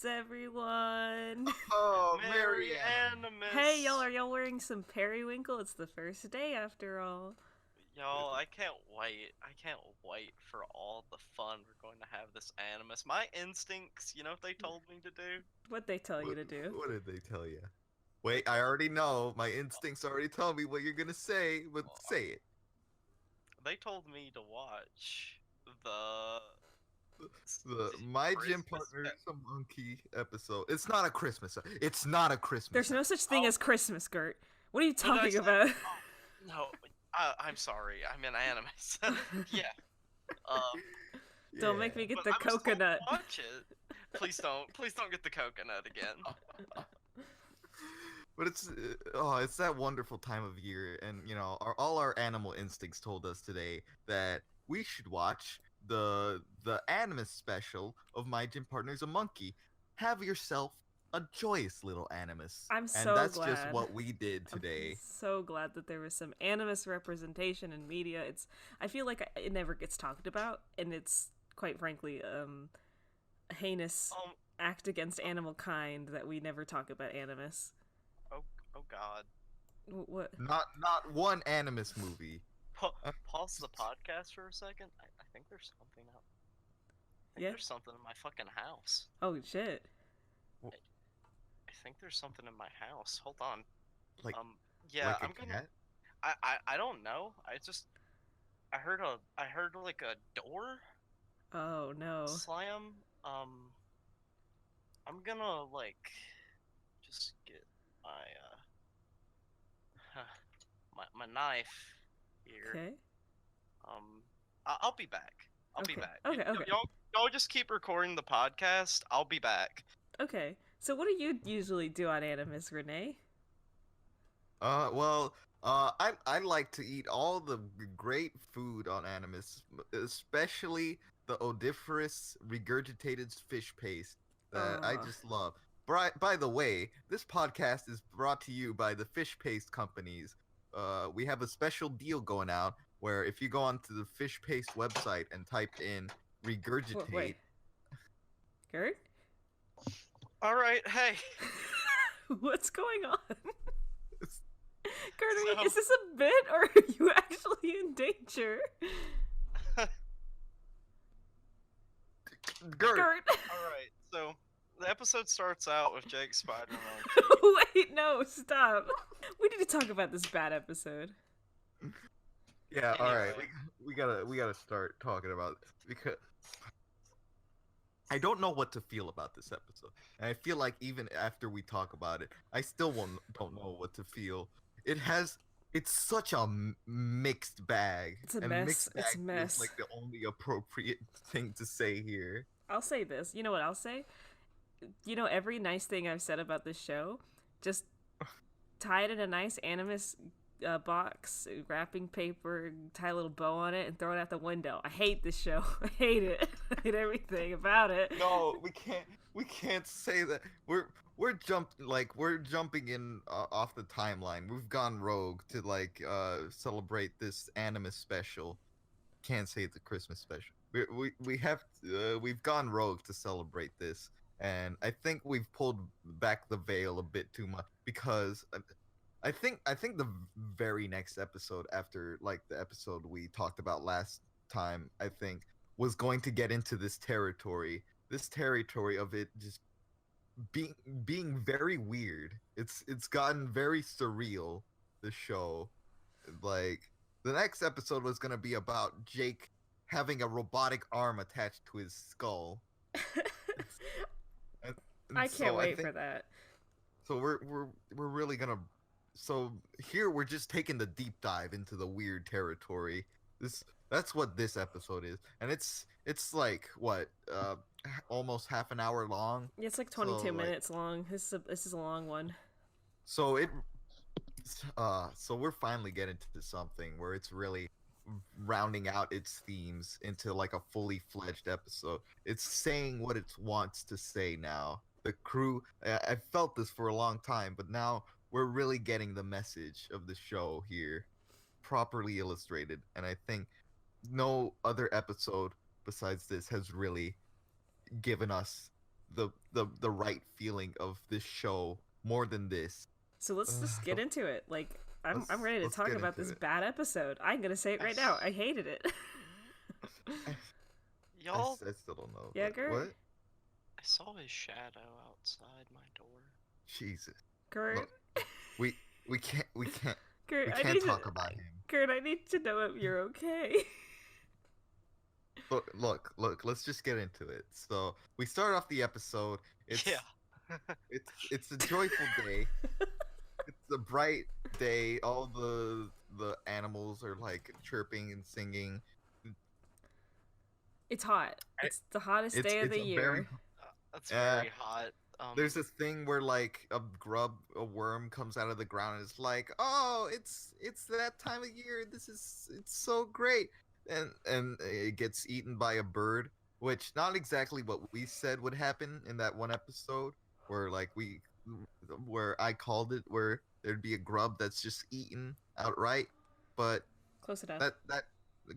everyone. Oh, Merry Marianne. Hey, Animas! y'all, are y'all wearing some periwinkle? It's the first day after all. Y'all, I can't wait. I can't wait for all the fun we're going to have this Animus. My instincts, you know what they told me to do? What'd they tell you What, to do? what did they tell you? Wait, I already know. My instincts already tell me what you're gonna say, but say it. They told me to watch the The My Gym Christmas. Partner is a Monkey episode. It's not a Christmas. It's not a Christmas. There's no such thing Oh, as Christmas, Gert. What are you what did I talking say? about? Oh, no, I'm sorry. I'm in Animus. Yeah. Um, Don't make me get but the I was told to coconut. watch it. Please don't get the coconut again. But it's that wonderful time of year, and all our animal instincts told us today that we should watch the Animus special of My Gym Partner's a Monkey. Have yourself a joyous little Animus, I'm and so that's just glad. what we did I'm today. so glad that there was some animus representation in media. I feel like it never gets talked about, and it's quite frankly a heinous Um. act against animal kind that we never talk about animus. Oh. Oh God. What? Not one Animus movie. Pause the podcast for a second. I think there's something out. I think Yeah. there's something in my fucking house. Oh shit. I think there's something in my house. Hold on. Like Yeah, like a I'm gonna. cat. I don't know. I heard like a door Oh no. slam. I'm gonna like just get my my knife here. Okay. I'll be back. I'll be Okay. back. Okay. Okay. Y'all just keep recording the podcast. I'll be back. Okay. So what do you usually do on animus, Renee? Well, I like to eat all the great food on Animus, especially the odoriferous regurgitated fish paste that I Oh. just love. By the way, this podcast is brought to you by the fish paste companies. We have a special deal going out where if you go onto the fish paste website and type in regurgitate, Wait. Gert? All right. Hey. What's going on? Gert, So- is this a bit or are you actually in danger? Gert, Gert. All right. So the episode starts out with Jake Spider-Man. Wait, no, stop. We need to talk about this bad episode. yeah, all right, Anyway. we gotta start talking about it because I don't know what to feel about this episode. And I feel like even after we talk about it, I still don't know what to feel. It's such a mixed bag. It's a and mess. mixed bag It's a mess. feels like the only appropriate thing to say here. I'll say this. You know what I'll say? Every nice thing I've said about this show, just tie it in a nice animus box, wrapping paper, tie a little bow on it, and throw it out the window. I hate this show. I hate it. I hate everything about it. No, we can't say that. We're jumping in off the timeline. We've gone rogue to celebrate this Animus special. Can't say it's a Christmas special. We've gone rogue to celebrate this, and I think we've pulled back the veil a bit too much because I think the very next episode after the episode we talked about last time, I think, was going to get into this territory of it just being very weird. It's gotten very surreal, the show. Like the next episode was going to be about Jake having a robotic arm attached to his skull. And I can't so wait think, for that. So we're really gonna. So here we're just taking the deep dive into the weird territory. That's what this episode is, and it's like what almost half an hour long. It's like 22 So, minutes long. This is a long one. So so we're finally getting to something where it's really rounding out its themes into like a fully fledged episode. It's saying what it wants to say now. The crew, I felt this for a long time, but now we're really getting the message of the show here, properly illustrated. And I think no other episode besides this has really given us the right feeling of this show more than this. So let's just get into it. Like, I'm ready to Let's talk get about into this it. bad episode. I'm gonna say it right now. I hated it. I, Y'all, I still don't know, Yeah, but Gert? what? I saw his shadow outside my door. Jesus. Kurt, Look, we we can't we can't Kurt, we I can't need to, talk about him. Kurt, I need to know if you're okay. Look. Let's just get into it. So we start off the episode. Yeah. It's a joyful day. It's a bright day. All the animals are like chirping and singing. It's hot. I- It's the hottest day of It's the a very year. That's uh, very hot. there's this thing where like a worm comes out of the ground and it's like, oh, it's that time of year. It's so great, and it gets eaten by a bird, which not exactly what we said would happen in that one episode where like where I called it where there'd be a grub that's just eaten outright, but Close enough. that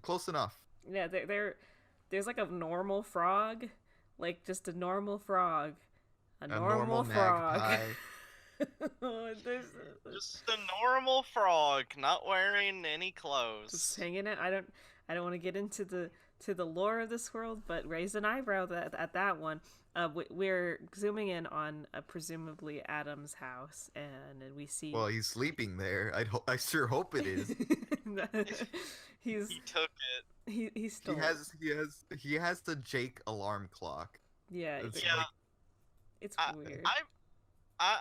close enough. Yeah, there's like a normal frog, like just a normal frog, a A normal normal frog. magpie. There's Just a normal frog, not wearing any just clothes. hanging it. I don't want to get into the lore of this world, but raise an eyebrow at that one. We're zooming in on presumably Adam's house, and we see. Well, he's sleeping there. I sure hope it is. he's He took it. he stole. He has the Jake alarm clock. Yeah, It's Yeah. like, it's I, weird. I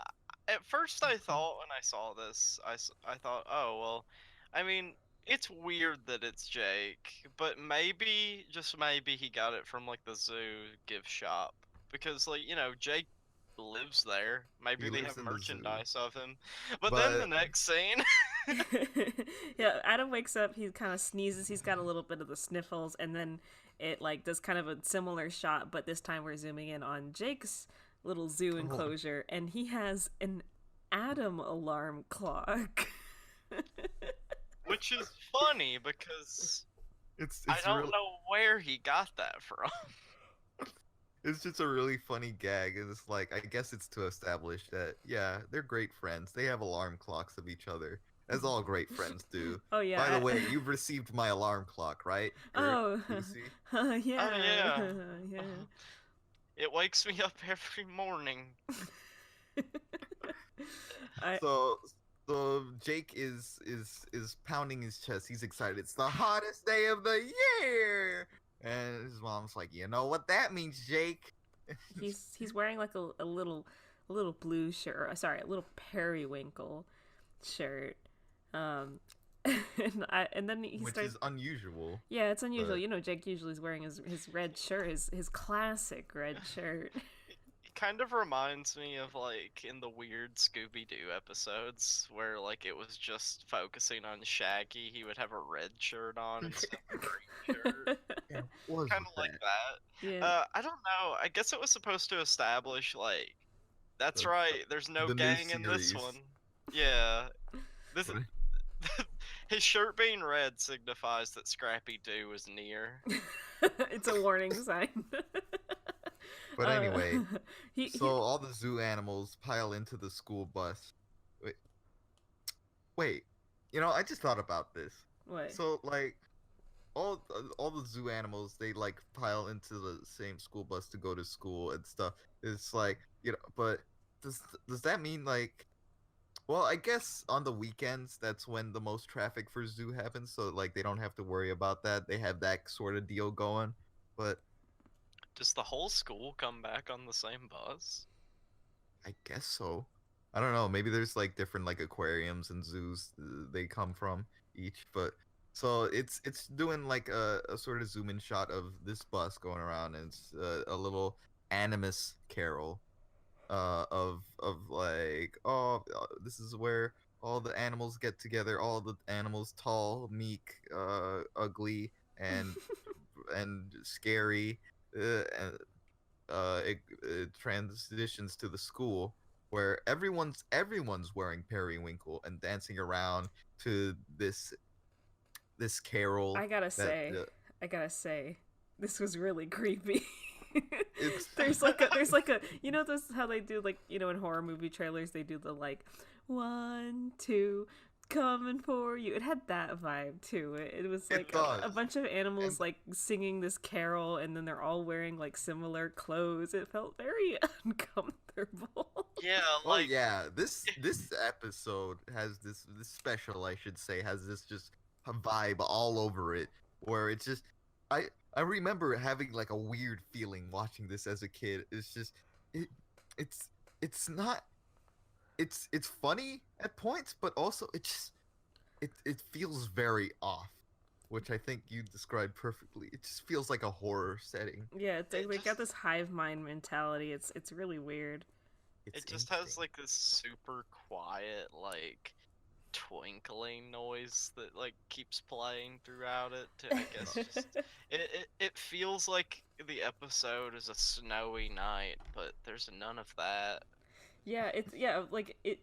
at first I thought when I saw this, I thought, oh well, I mean, it's weird that it's Jake, but maybe just maybe he got it from like the zoo gift shop because like Jake lives there. Maybe he they lives have in the zoo. merchandise of him. But then the But next scene, Yeah, Adam wakes up, he kind of sneezes, he's got a little bit of the sniffles, and then it like does kind of a similar shot, but this time we're zooming in on Jake's little zoo enclosure, and he has an Adam alarm clock. which is funny because it's I it's don't real, know where he got that from. it's just a really funny gag, and it's like I guess it's to establish that yeah, they're great friends. They have alarm clocks of each other, as all great friends do. Oh yeah. By the way, you've received my alarm clock, right? Gert, Oh. Lucy? Yeah. Oh yeah. Yeah. It wakes me up every morning. I So Jake is pounding his chest. He's excited. It's the hottest day of the year. And his mom's like, you know what that means, Jake? he's wearing like a little blue shirt. Sorry, a little periwinkle shirt. And then he Which starts. is unusual. Yeah, it's unusual. but- Jake usually is wearing his red shirt, his classic red shirt. It kind of reminds me of like in the weird Scooby-Doo episodes where like it was just focusing on Shaggy. He would have a red shirt on instead of a green shirt. Yeah, what was Kind of with like that? that. Yeah. I don't know. I guess it was supposed to establish like that's The- right. There's no the new gang in this series. one. Yeah. This What- his shirt being red signifies that Scrappy Doo is near. It's a warning sign. But anyway, he, so all the zoo animals pile into the school bus. Wait, I just thought about this. what? So like, all the zoo animals they like pile into the same school bus to go to school and stuff. It's like but does that mean like? Well, I guess on the weekends that's when the most traffic for zoo happens. So like they don't have to worry about that. They have that sort of deal going. But Does the whole school come back on the same bus? I guess so. I don't know. Maybe there's like different like aquariums and zoos they come from each, but so it's doing like a sort of zoom in shot of this bus going around, and it's a little Animas carol, of like this is where all the animals get together, all the animals tall, meek, ugly, and and scary, and it transitions to the school where everyone's wearing periwinkle and dancing around to this carol. I gotta that say, this was really creepy. It's there's like a you know this how they do like in horror movie trailers they do the like 1 2 coming for you. It had that vibe to it. It was it like does. a bunch of animals And like singing this carol, and then they're all wearing like similar clothes. It felt very uncomfortable. Yeah, oh like yeah, this episode has this special, I should say, has this just a vibe all over it, where it's just I I remember having like a weird feeling watching this as a kid. It's just it it's it's not it's funny at points, but also it just it feels very off, which I think you described perfectly. It just feels like a horror setting. Yeah, it's like it they got just this hive mind mentality. It's really weird. It's it just has interesting. like this super quiet like twinkling noise that like keeps playing throughout it to, I guess just it feels like the episode is a snowy night, but there's none of that. Yeah, it's yeah, like it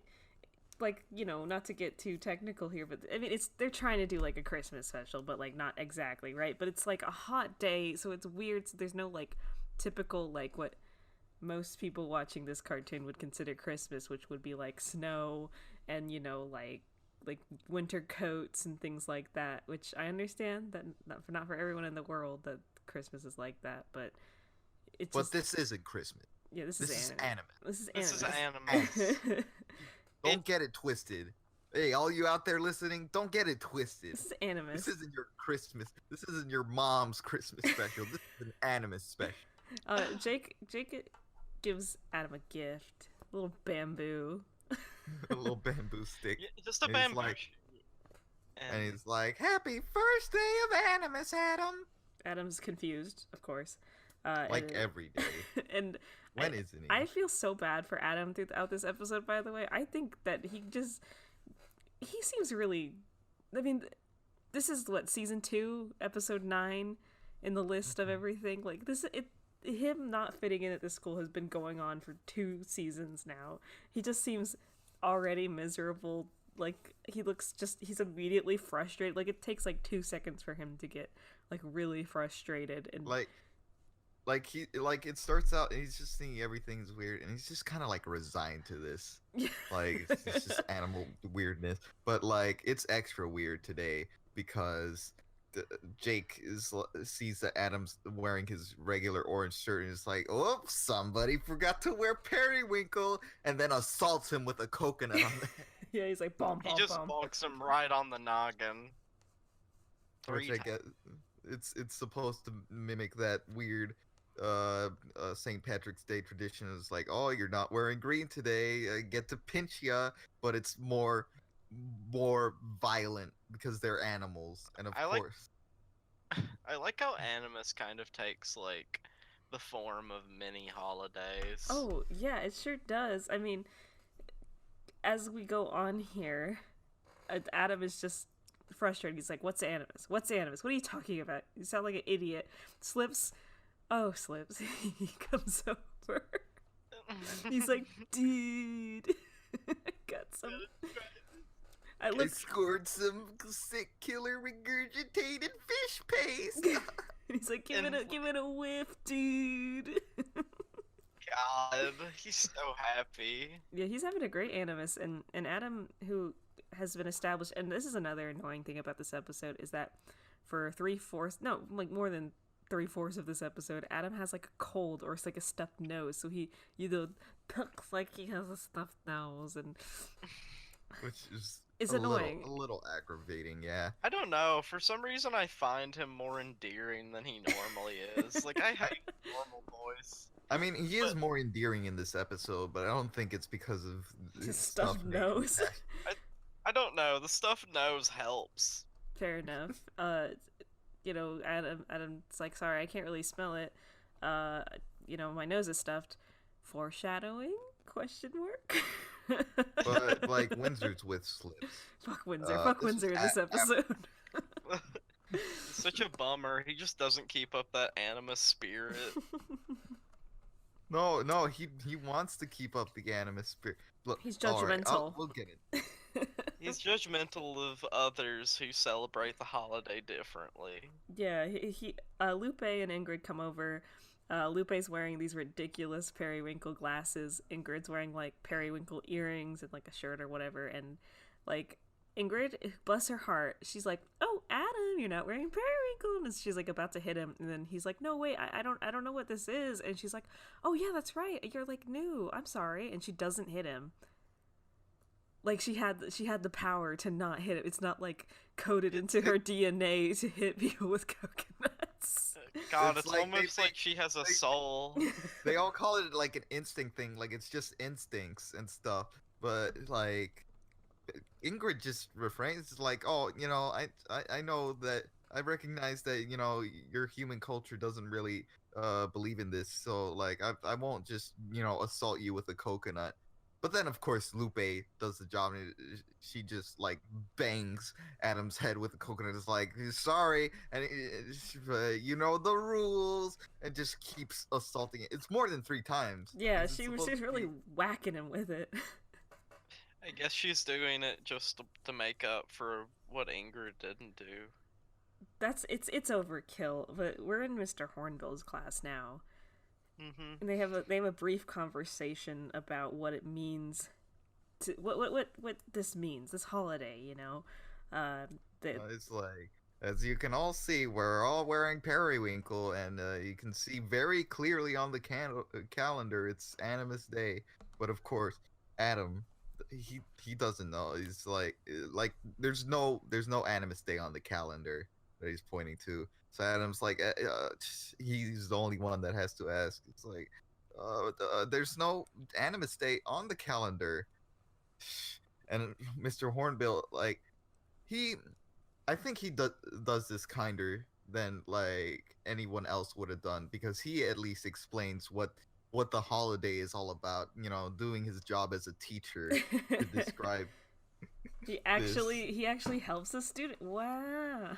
like, not to get too technical here, but I mean it's they're trying to do like a Christmas special, but like not exactly, right? But it's like a hot day, so it's weird. So there's no like typical like what most people watching this cartoon would consider Christmas, which would be like snow and like winter coats and things like that. Which I understand that not for everyone in the world that Christmas is like that, but it But just this isn't Christmas. yeah, this This is is anime. anime. This is This is anime. Animas. Don't get it twisted. Hey, all you out there listening, don't get it twisted. This is anime. This isn't your Christmas. This isn't your mom's Christmas special. This is an anime special. Jake gives Adam a gift, a little bamboo. A little bamboo stick. Yeah, just a And he's bamboo like- shoot. And he's like, "Happy first day of Animus, Adam." Adam's confused, of course. Like and, every day. and When I, isn't he? I feel so bad for Adam throughout this episode. By the way, I think that he seems really. I mean, this is what season 2, episode 9, in the list of everything. Like this, him not fitting in at this school has been going on for 2 seasons now. He just seems already miserable. Like he's immediately frustrated. Like it takes like 2 seconds for him to get like really frustrated and like it starts out and he's just thinking everything's weird and he's just kind of like resigned to this. Like it's just animal weirdness, but like it's extra weird today because Jake sees that Adam's wearing his regular orange shirt and is like, "Oh, somebody forgot to wear periwinkle," and then assaults him with a coconut on the head. Yeah, he's like bomb He bomb just bomb. bonks him right on the noggin. Which 3 I get, it's supposed to mimic that weird St. Patrick's Day tradition. Is like, "Oh, you're not wearing green today. I get to pinch ya," but it's more violent because they're animals, and of I like- course, I like how Animus kind of takes like the form of mini holidays. Oh, yeah, it sure does. I mean, as we go on here, Adam is just frustrated. He's like, "What's Animus? What's Animus? What are you talking about? You sound like an idiot." Slips. He comes over. He's like, "Dude, I got some." I I look. scored some sick killer regurgitated fish paste. He's like, "Give it a whiff, dude." God, he's so happy. Yeah, he's having a great Animus, and Adam, who has been established, and this is another annoying thing about this episode, is that for 3/4, no, like more than 3/4 of this episode, Adam has like a cold or it's like a stuffed nose, so he looks like he has a stuffed nose, and Which is it's a annoying. little aggravating, yeah. I don't know. For some reason, I find him more endearing than he normally is. Like I hate normal voice. I mean, he is But- more endearing in this episode, but I don't think it's because of His stuffed name. nose. I don't know. The stuffed nose helps. Fair enough. Adam's like, "Sorry, I can't really smell it. My nose is stuffed." Foreshadowing? Question mark. But like Windsor's with slips. Fuck Windsor. this Fuck was Windsor in this episode. Such a bummer. He just doesn't keep up that Animus spirit. No, he wants to keep up the Animus spirit. Look, He's all right, judgmental. we'll get it. He's judgmental of others who celebrate the holiday differently. Yeah, Lupe and Ingrid come over, Lupe's wearing these ridiculous periwinkle glasses. Ingrid's wearing like periwinkle earrings and like a shirt or whatever. And like Ingrid, bless her heart, she's like, "Oh, Adam, you're not wearing periwinkle." And she's like about to hit him, and then he's like, "No, wait, I don't know what this is." And she's like, "Oh yeah, that's right. You're like new. I'm sorry." And she doesn't hit him. Like she had the power to not hit it. It's not like coded into her DNA to hit people with coconuts. God, It's it's like almost like she has a soul. they all call it like an instinct thing, like it's just instincts and stuff. But like Ingrid just refrains like, "Oh, I know that I recognize that your human culture doesn't really believe in this, so like I won't just assault you with a coconut." But then of course Lupe does the job, and she just like bangs Adam's head with a coconut. It's like, "Sorry," and you know the rules, and just keeps assaulting it. It's more than 3 times. Yeah, 'Cause it's she supposed was to really be. whacking him with it. I guess she's doing it just to make up for what Ingrid didn't do. It's overkill. But we're in Mr. Hornbill's class now, Mm-hmm. and they have a brief conversation about what it means to what this means, this holiday. Uh, the It's like, as you can all see, we're all wearing periwinkle, and you can see very clearly on the calendar it's Animus Day. But of course, Adam, he doesn't know. He's like there's no Animus Day on the calendar that he's pointing to. So Adam's like, he's the only one that has to ask. It's like, there's no Animus Day on the calendar. And Mr. Hornbill, like, he I think he does this kinder than like anyone else would have done, because he at least explains what the holiday is all about. Doing his job as a teacher to describe he this. actually helps the student. Wow,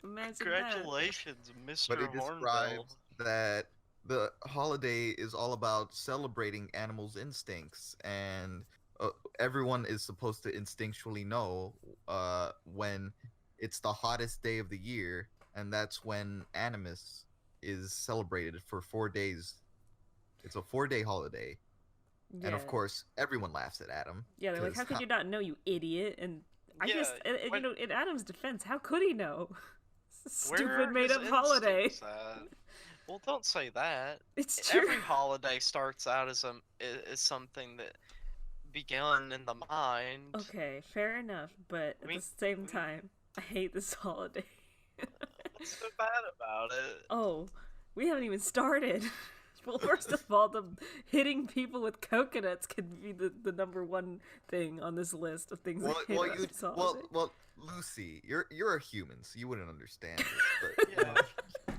imagine that. Congratulations, But Mr. it Hornbill. describes that the holiday is all about celebrating animals' instincts, and uh, everyone is supposed to instinctually know when it's the hottest day of the year, and that's when Animus is celebrated for 4 days. It's a 4-day holiday, and Yeah, of course, everyone laughs at Adam yeah. They're like, because "How could you not know, you idiot?" And I Yeah, just, when, in Adam's defense, how could he know? where Stupid are made his up holiday. instincts at? Well, don't say that. It's true. Every holiday starts out as something that began in the mind. Okay, fair enough, but at the We, same we time, I hate this holiday. what's so bad about it? Oh, we haven't even started. Well, first of all, the hitting people with coconuts could be the number one thing on this list of things I well, hate well, about you, this holiday. Lucy, you're a human, so you wouldn't understand this, but Yeah.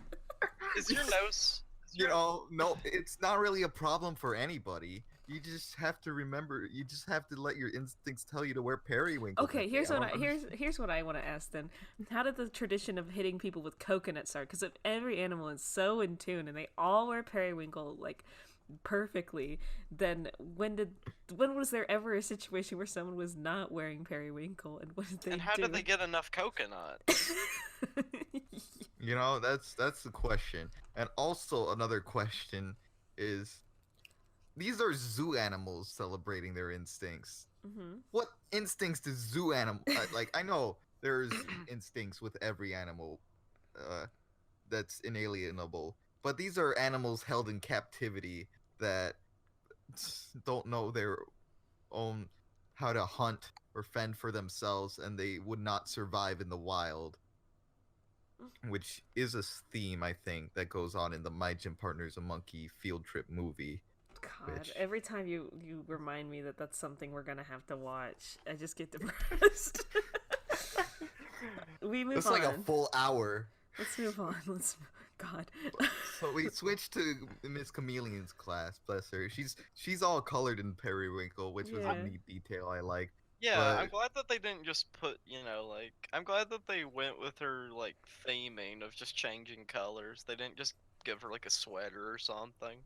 Is your nose? Is your, no, it's not really a problem for anybody. You just have to remember. You just have to let your instincts tell you to wear periwinkle. Okay, that day. I don't understand. here's what I want to ask then. How did the tradition of hitting people with coconuts start? Because if every animal is so in tune and they all wear periwinkle like perfectly, then when was there ever a situation where someone was not wearing periwinkle, and what did they and how do? did they get enough coconuts? That's the question. And also another question is, these are zoo animals celebrating their instincts. Hmm. What instincts does zoo animal like? I know there's instincts with every animal, uh, that's inalienable, but these are animals held in captivity that don't know their own how to hunt or fend for themselves, and they would not survive in the wild, which is a theme I think that goes on in the My Gym Partner's a Monkey field trip movie. God, Which every time you remind me that that's something we're gonna have to watch, I just get depressed. We move it's on. like a full hour. Let's move on. God. So we switched to Miss Chameleon's class. Bless her. She's all colored in periwinkle, which was Yeah. a neat detail I liked. Yeah, I'm But glad that they didn't just put, like, I'm glad that they went with her, like, theming of just changing colors. They didn't just give her, like, a sweater or something.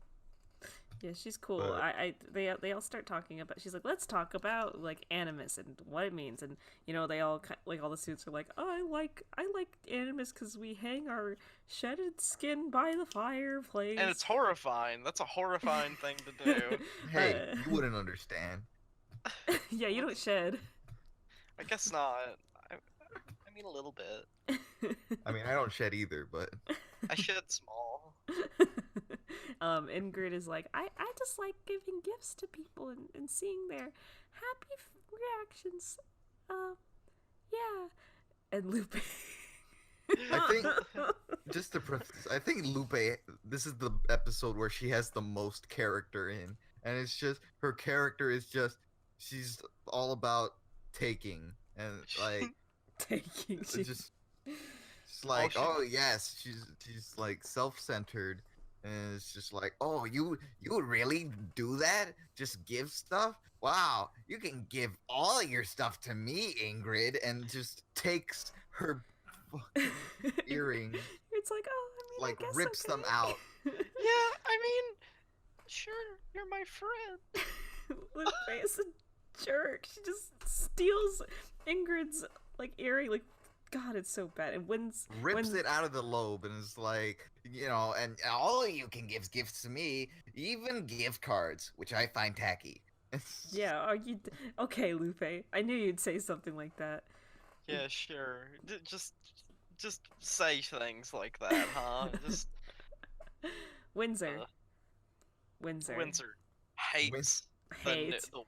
Yeah, she's cool. But They all start talking about. She's like, let's talk about like Animus and what it means, and they all like all the suits are like, oh, I like Animus because we hang our shedded skin by the And it's fireplace. horrifying. That's a horrifying thing to do. hey, you wouldn't understand. Yeah, you don't shed. I guess not. I mean, a little bit. I mean, I don't shed either, but I shed small. Ingrid is like, I just like giving gifts to people and seeing their happy reactions. Yeah. And Lupe. I think just to preface, I think Lupe. This is the episode where she has the most character in, and it's just her character is just she's all about taking and like Taking. just it's like oh yes she's like self-centered and it's just like oh you would really do that just give stuff wow you can give all your stuff to me Ingrid and just takes her earrings It's like, oh, I mean, like I guess rips them okay. out. Yeah, I mean, sure, you're my friend. Lupe is a jerk. She just steals Ingrid's like earring. Like, God, it's so bad. And Rips it out of the lobe and is like, and all of you can give gifts to me, even gift cards, which I find tacky. Yeah, are you okay, Lupe? I knew you'd say something like that. Yeah, sure. Just say things like that, huh? Just Windsor. uh, Windsor. Windsor hates Hate. the way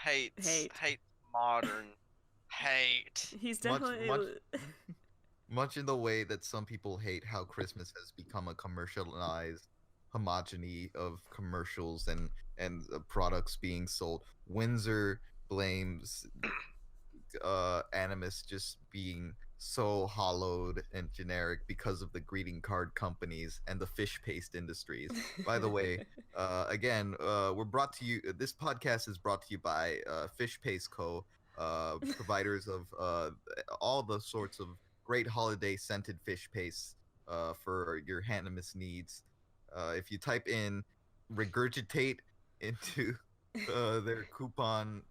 hates Hate. modern hate. He's definitely Much in the way that some people hate how Christmas has become a commercialized homogeny of commercials and products being sold. Windsor blames Animus just being so hollowed and generic because of the greeting card companies and the fish paste industries. By the way, again, we're brought to you. This podcast is brought to you by Fish Paste Co. Providers of all the sorts of great holiday scented fish paste for your Animus needs. If you type in regurgitate into their coupon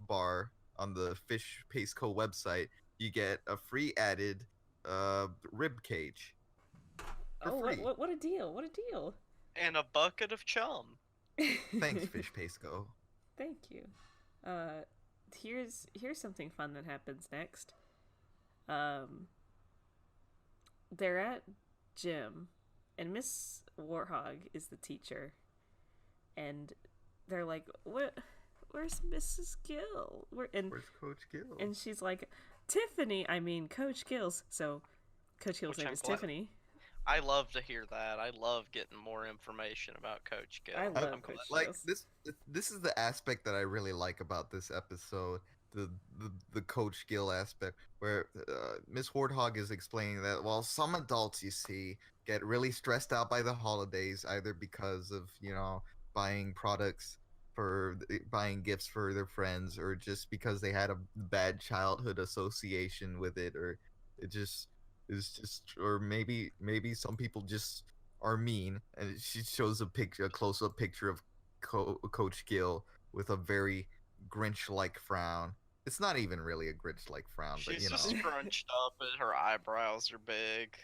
bar on the Fish Paste Co. website, you get a free added rib cage. For Oh, free. what a deal! What a deal! And a bucket of chum. Thanks, Fish Paste Co. Thank you. Here's something fun that happens next. They're at gym, and Miss Warthog is the teacher, and they're like, "What? Where's Mrs. Gill? Where's Coach Gill?" And she's like, "Tiffany. I mean, Coach Gill's." So, Coach Gill's Which name I'm is glad- Tiffany. I love to hear that. I love getting more information about Coach Gill. I love I'm Coach glad- Gill. Like this is the aspect that I really like about this episode, the Coach Gill aspect, where Miss Warthog is explaining that some adults you see get really stressed out by the holidays, either because of buying products for buying gifts for their friends, or just because they had a bad childhood association with it, or it just is just, or maybe some people just are mean. And she shows a close-up picture of Coach Gill with a very Grinch-like frown. It's not even really a Grinch-like frown, but She's just scrunched up and her eyebrows are big.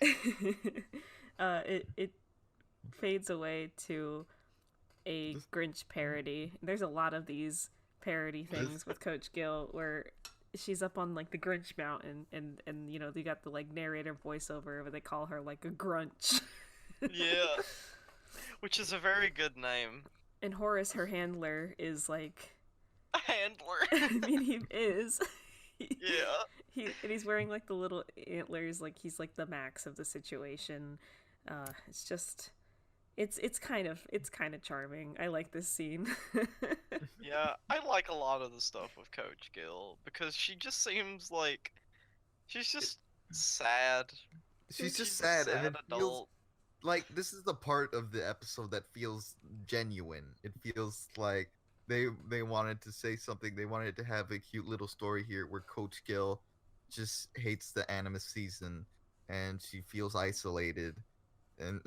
It fades away to a Grinch parody. There's a lot of these parody things with Coach Gill where she's up on like the Grinch mountain and they got the like narrator voiceover where they call her like a grunch. Yeah. Which is a very good name. And Horace, her handler, is like A handler. I mean he is. Yeah. He's wearing like the little antlers, like he's like the max of the situation. It's just it's kind of charming. I like this scene. Yeah, I like a lot of the stuff with Coach Gill because she just seems like she's just sad. she's just a sad, and it feels adult. like this is the part of the episode that feels genuine. It feels like they wanted to say something. They wanted to have a cute little story here where Coach Gill just hates the Animus season and she feels isolated, and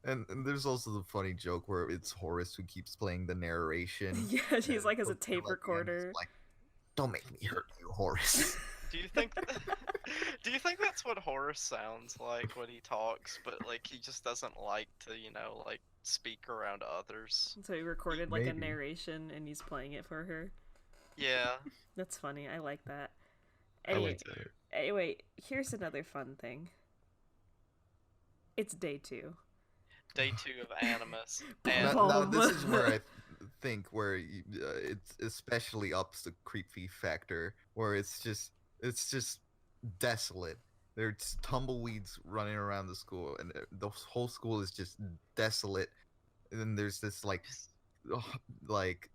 and there's also the funny joke where it's Horace who keeps playing the narration. Yeah, he's And like has a until, tape at the end, he's recorder. like, "Don't make me hurt you, Horace." Do you think do you think that's what Horace sounds like when he talks, but like he just doesn't like to, like speak around others? So he recorded like a Maybe. narration and he's playing it for her. Yeah. That's funny. I like that. I Anyway, like that. anyway, here's another fun thing. It's day 2. Day 2 of Animus. Bum, And Now bum. this is where I think where it especially ups the creepy factor, where it's just desolate. There's tumbleweeds running around the school, and the whole school is just desolate. And then there's this like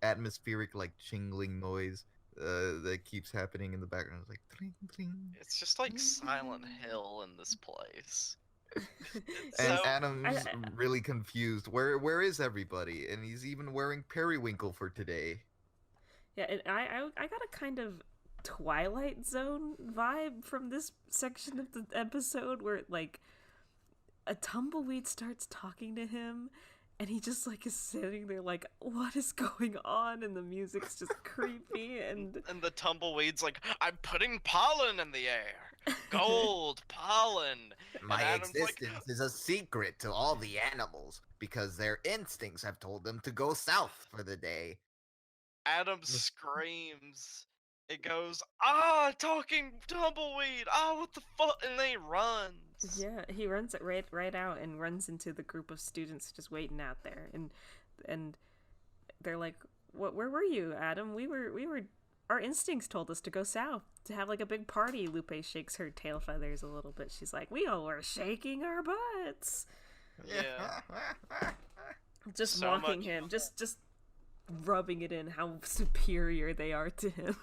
atmospheric like jingling noise that keeps happening in the background. It's like tling, tling, it's just like tling, Silent tling. Hill in this place. It's And so Adam's I- really confused. Where is everybody? And he's even wearing periwinkle for today. Yeah, and I got a kind of Twilight Zone vibe from this section of the episode where like a tumbleweed starts talking to him and he just like is sitting there like what is going on, and the music's just creepy and the tumbleweed's like, I'm putting pollen in the air. Gold pollen. My Adam's like, existence is a secret to all the animals because their instincts have told them to go south for the day. Adam screams. It goes, talking tumbleweed. What the fuck? And then he runs. yeah, he runs it right out and runs into the group of students just waiting out there, and they're like, "What? Where were you, Adam? We were. Our instincts told us to go south to have like a big party." Lupe shakes her tail feathers a little bit. She's like, "We all were shaking our butts," Yeah. just So mocking much- him, just rubbing it in how superior they are to him.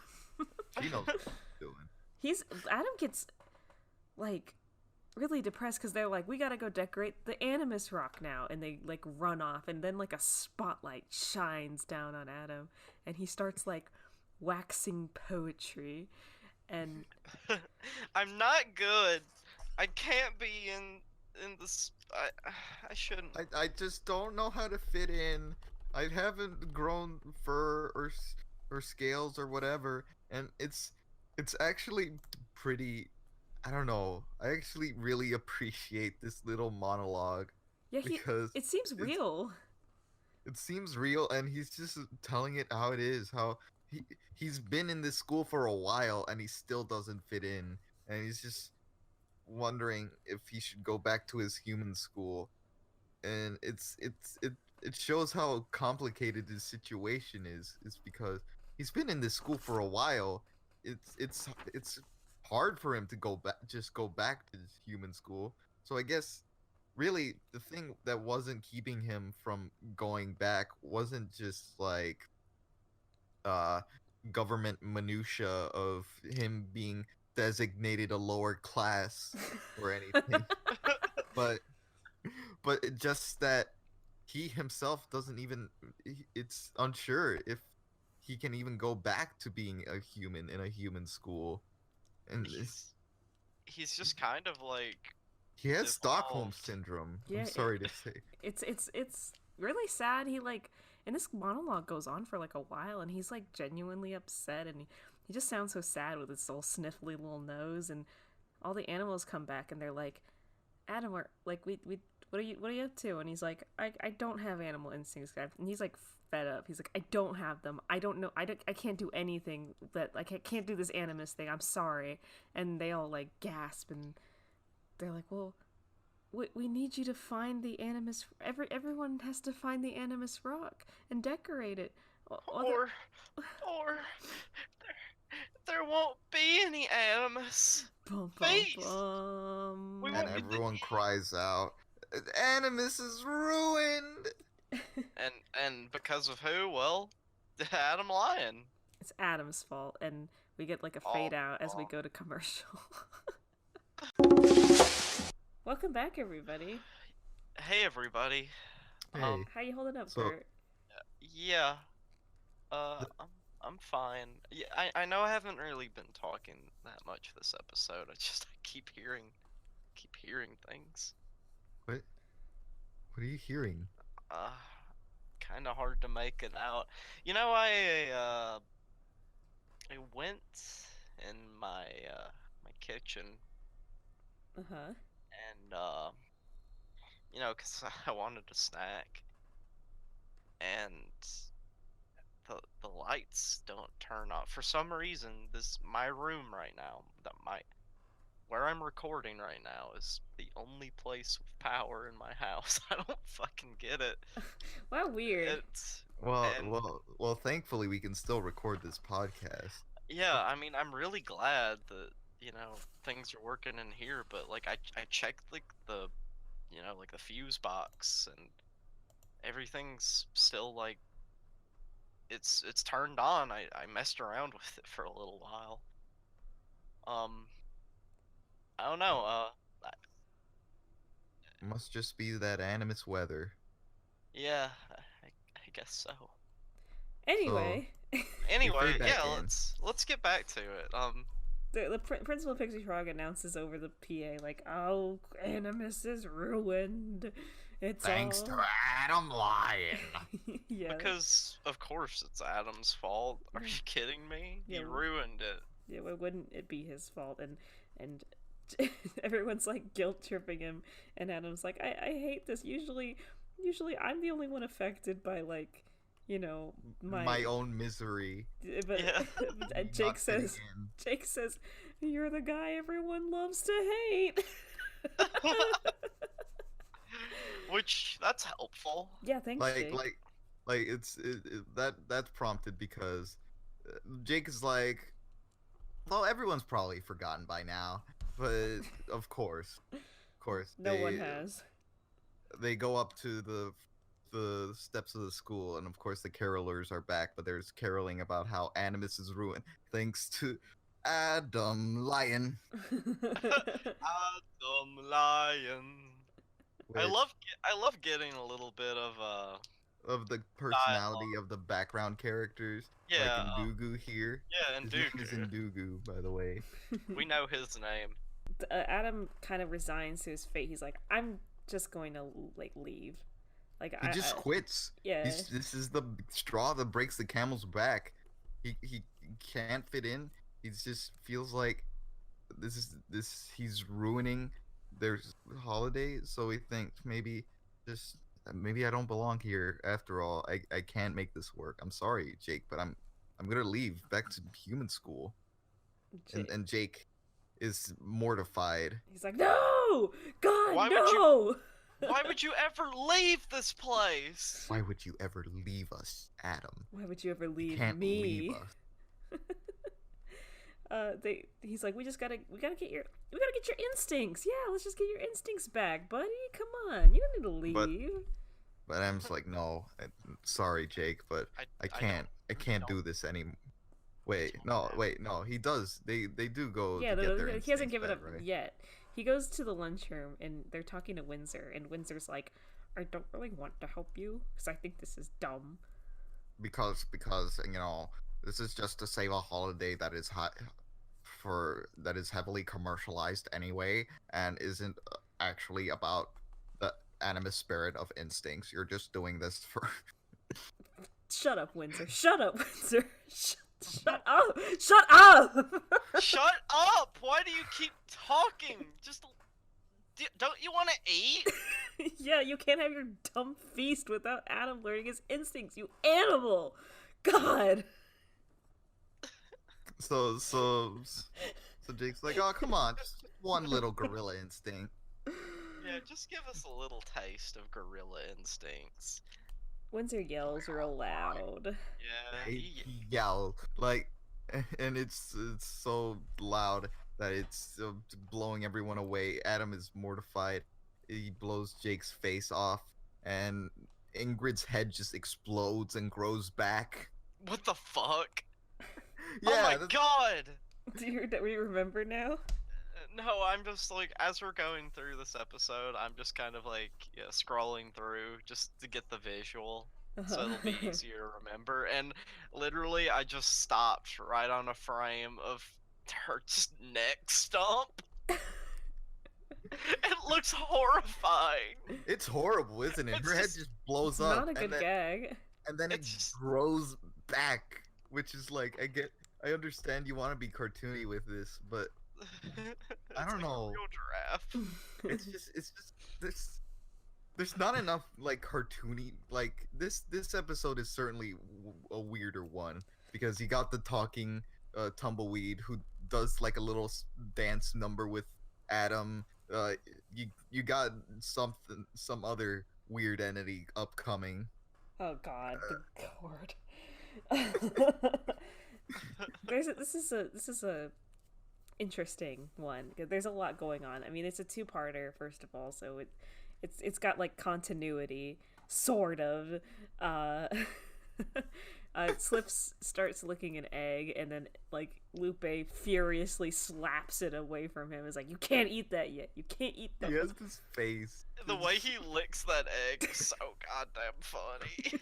She knows what she's doing. Adam gets like really depressed because they're like, we gotta go decorate the Animus rock now, and they like run off, and then like a spotlight shines down on Adam and he starts like waxing poetry, and I'm not good. I can't be in this. I shouldn't. I just don't know how to fit in. I haven't grown fur or scales or whatever, and it's actually pretty. I don't know. I actually really appreciate this little monologue yeah, because it seems real. it seems real, and he's just telling it how it is. How he's been in this school for a while, and he still doesn't fit in, and he's just wondering if he should go back to his human school. And it shows how complicated his situation is because he's been in this school for a while. It's hard for him to go back to his human school. So I guess really the thing that wasn't keeping him from going back wasn't just like uh government minutia of him being designated a lower class or anything, but just that he himself doesn't even it's unsure if he can even go back to being a human in a human school. And He's just kind of like he has Stockholm devolved. syndrome. Yeah, I'm sorry to say. It's really sad. He like, and this monologue goes on for like a while, and he's like genuinely upset, and he just sounds so sad with his little sniffly little nose, and all the animals come back and they're like, Adam, we're like, we what are you up to? And he's like, I don't have animal instincts, guys. And he's like fed up. He's like, I don't have them. I don't know. I can't do anything that like I can't do this Animus thing. I'm sorry. And they all like gasp, and they're like, well, we need you to find the Animus. Everyone has to find the Animus rock and decorate it. Or there won't be any Animus. Bum, Face! bum. We And won't get everyone cries out, Animus is ruined. and because of who? Well, Adam Lyon. It's Adam's fault, and we get like a Aw, fade out as we aw. go to commercial. Welcome back, everybody. Hey everybody. Hey, How you holding up, So- Kurt? Yeah. I'm fine. Yeah, I know I haven't really been talking that much this episode. I keep hearing things. what? What are you hearing? Uh, kind of hard to make it out. You know, I went in my kitchen Uh huh. and you know, 'cause I wanted a snack, and the lights don't turn off for some reason. This my room right now, that my where I'm recording right now is the only place with power in my house. I don't fucking get it. Wow, weird. It's Well, and well, well. Thankfully, we can still record this podcast. yeah, I mean, I'm really glad that, you know, things are working in here, but like I checked like the, you know, like the fuse box, and everything's still like it's turned on. I messed around with it for a little while. Um, I don't know. Must just be that animus weather. Yeah, I guess so. So Anyway, we Anyway, fade back yeah, in. let's get back to it. the principal Pixie Frog announces over the PA, like, "Oh, Animus is ruined. It's Thanks to all." Adam lying. Yeah. Because of course it's Adam's fault. Are you kidding me? Yeah. He ruined it. Yeah, why wouldn't it be his fault? And everyone's like guilt tripping him, and Adam's like, I hate this. Usually I'm the only one affected by, like, you know, My own misery. but Yeah. Jake Not fitting says in. Jake says, "You're the guy everyone loves to hate." Which that's helpful. Yeah, thanks, Like, Jake. like that's prompted because Jake is like, well, everyone's probably forgotten by now, but of course, No one has. they go up to the steps of the school, and of course the carolers are back, but there's caroling about how Animus is ruined thanks to Adam Lion, Adam Lion. I which love I love getting a little bit of of the dialogue. personality of the background characters, like Yeah, Indugu here. yeah, and His name is Dooku. Indugu, by the way. We know his name. Adam kind of resigns to his fate. He's like, I'm just going to, like, leave. Like, He just quits. yeah. This is the straw that breaks the camel's back. He can't fit in. He just feels like he's ruining their holiday. So he thinks just maybe I don't belong here after all. I can't make this work. I'm sorry, Jake, but I'm gonna leave back to human school. And Jake is mortified. He's like, no, God, Why would no. Why would you ever leave this place? Why would you ever leave us, Adam? Why would you ever You leave can't me? leave us. He's like, we gotta get your instincts. Yeah, let's just get your instincts back, buddy. Come on, you don't need to leave. But Adam's like, no, sorry, Jake, but I can't do this anymore. Wait, no, he does. They do go. Yeah, to get their he hasn't given back, up right? yet. He goes to the lunchroom and they're talking to Windsor, and Windsor's like, I don't really want to help you because I think this is dumb. Because this is just to save a holiday that is that is heavily commercialized anyway and isn't actually about the animus spirit of instincts. You're just doing this for. Shut up, Windsor. Shut up, Windsor. Shut up! Shut up! Shut up! Why do you keep talking? Just don't you want to eat? Yeah, you can't have your dumb feast without Adam learning his instincts, you animal! God! So Jake's like, oh, come on, just one little gorilla instinct. Yeah, just give us a little taste of gorilla instincts. Windsor yells real loud. Yeah, He yells like, and it's so loud that it's blowing everyone away. Adam is mortified. He blows Jake's face off, and Ingrid's head just explodes and grows back. What the fuck? Yeah, Oh my god! Do you remember now? No, I'm just like, as we're going through this episode, I'm just kind of like, yeah, scrolling through just to get the visual. So it'll be easier to remember. And literally, I just stopped right on a frame of her just neck stomp. It looks horrifying. It's horrible, isn't it? It's Her head just- just blows It's up, not a good gag. and then it It's just- grows back, which is like I understand you want to be cartoony with this, but I It's don't like a know. real giraffe. It's just there's not enough like cartoony like this episode is certainly a weirder one because you got the talking tumbleweed who does like a little dance number with Adam. You got some other weird entity upcoming. Oh God, the cord. This is a interesting one. There's a lot going on. I mean, it's a two-parter first of all, so it's got like continuity, sort of. Slips starts licking an egg, and then like Lupe furiously slaps it away from him. Is like, you can't eat that yet. You can't eat that. He has this face. The way he licks that egg is so goddamn funny.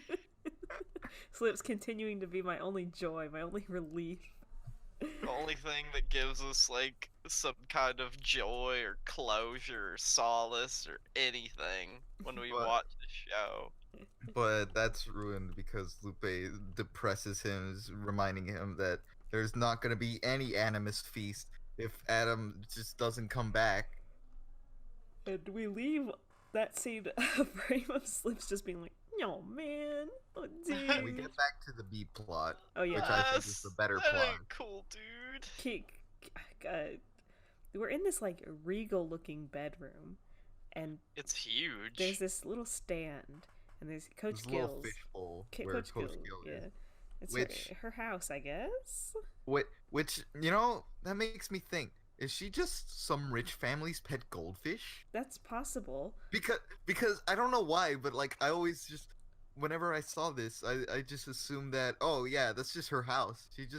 Slips continuing to be my only joy, my only relief. The only thing that gives us like some kind of joy or closure or solace or anything when we watch the show. But that's ruined because Lupe depresses him, reminding him that there's not going to be any Animus feast if Adam just doesn't come back. And we leave that scene frame of Slips just being like, "Oh man, oh And we dude." get back to the B plot, Oh yeah, which I think is the better that plot. ain't cool, dude. We're in this like regal-looking bedroom, and It's huge. there's this little stand, and there's Coach This little Gill's. fishbowl where Coach Coach Gill, Gill is. yeah. It's Which- her house, I guess. Which, you know, that makes me think. Is she just some rich family's pet goldfish? That's possible. Because I don't know why, but like I always just whenever I saw this, I just assumed that, oh yeah, that's just her house. She's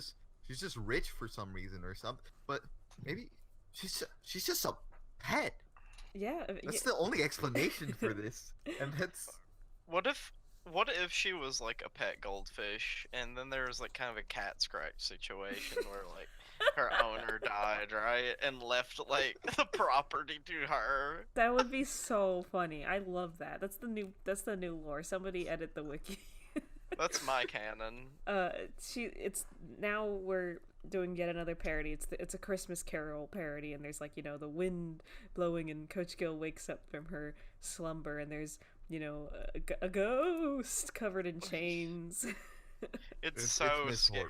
just rich for some reason or something. But maybe she's just a pet. Yeah. That's the only explanation for this. And that's What if she was like a pet goldfish and then there was like kind of a cat scratch situation where like her owner died, right? And left like the property to her. That would be so funny. I love that. That's the new lore. Somebody edit the wiki. That's my canon. It's now we're doing yet another parody. It's a Christmas Carol parody, and there's like, you know, the wind blowing, and Coach Gill wakes up from her slumber, and there's, you know, a ghost covered in chains. It's so Miss scary.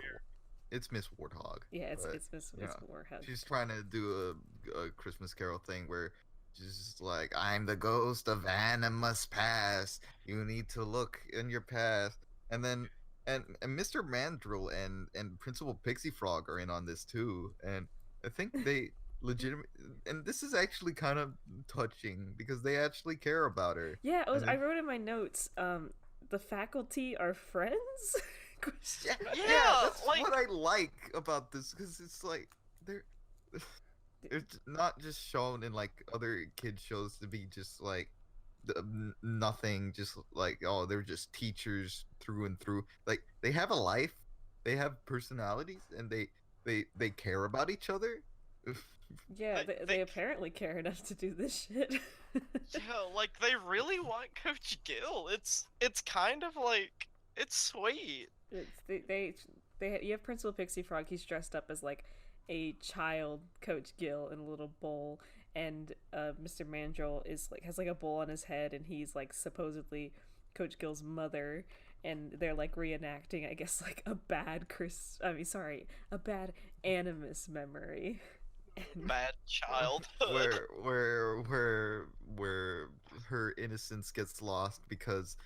It's Miss Warthog. Yeah, it's but, Miss you know, Warhead. She's trying to do a Christmas Carol thing where she's just like, I'm the ghost of Animas past. You need to look in your past. And then and Mr. Mandrill and Principal Pixie Frog are in on this too. And I think they legitimate, and this is actually kind of touching because they actually care about her. Yeah, And I wrote in my notes, the faculty are friends? Yeah, Yeah, that's like- what I like about this because it's like they're it's not just shown in like other kids shows to be just like nothing, just like, oh, they're just teachers through and through. Like they have a life, they have personalities, and they care about each other. Yeah, They- they apparently care enough to do this shit. Yeah, like they really want Coach Gill. It's kind of like it's sweet. You have Principal Pixie Frog. He's dressed up as like a child Coach Gill in a little bowl, and Mr. Mandrill has like a bowl on his head, and he's like supposedly Coach Gill's mother, and they're like reenacting, I guess, like a bad a bad Animus memory. And Bad childhood. where her innocence gets lost because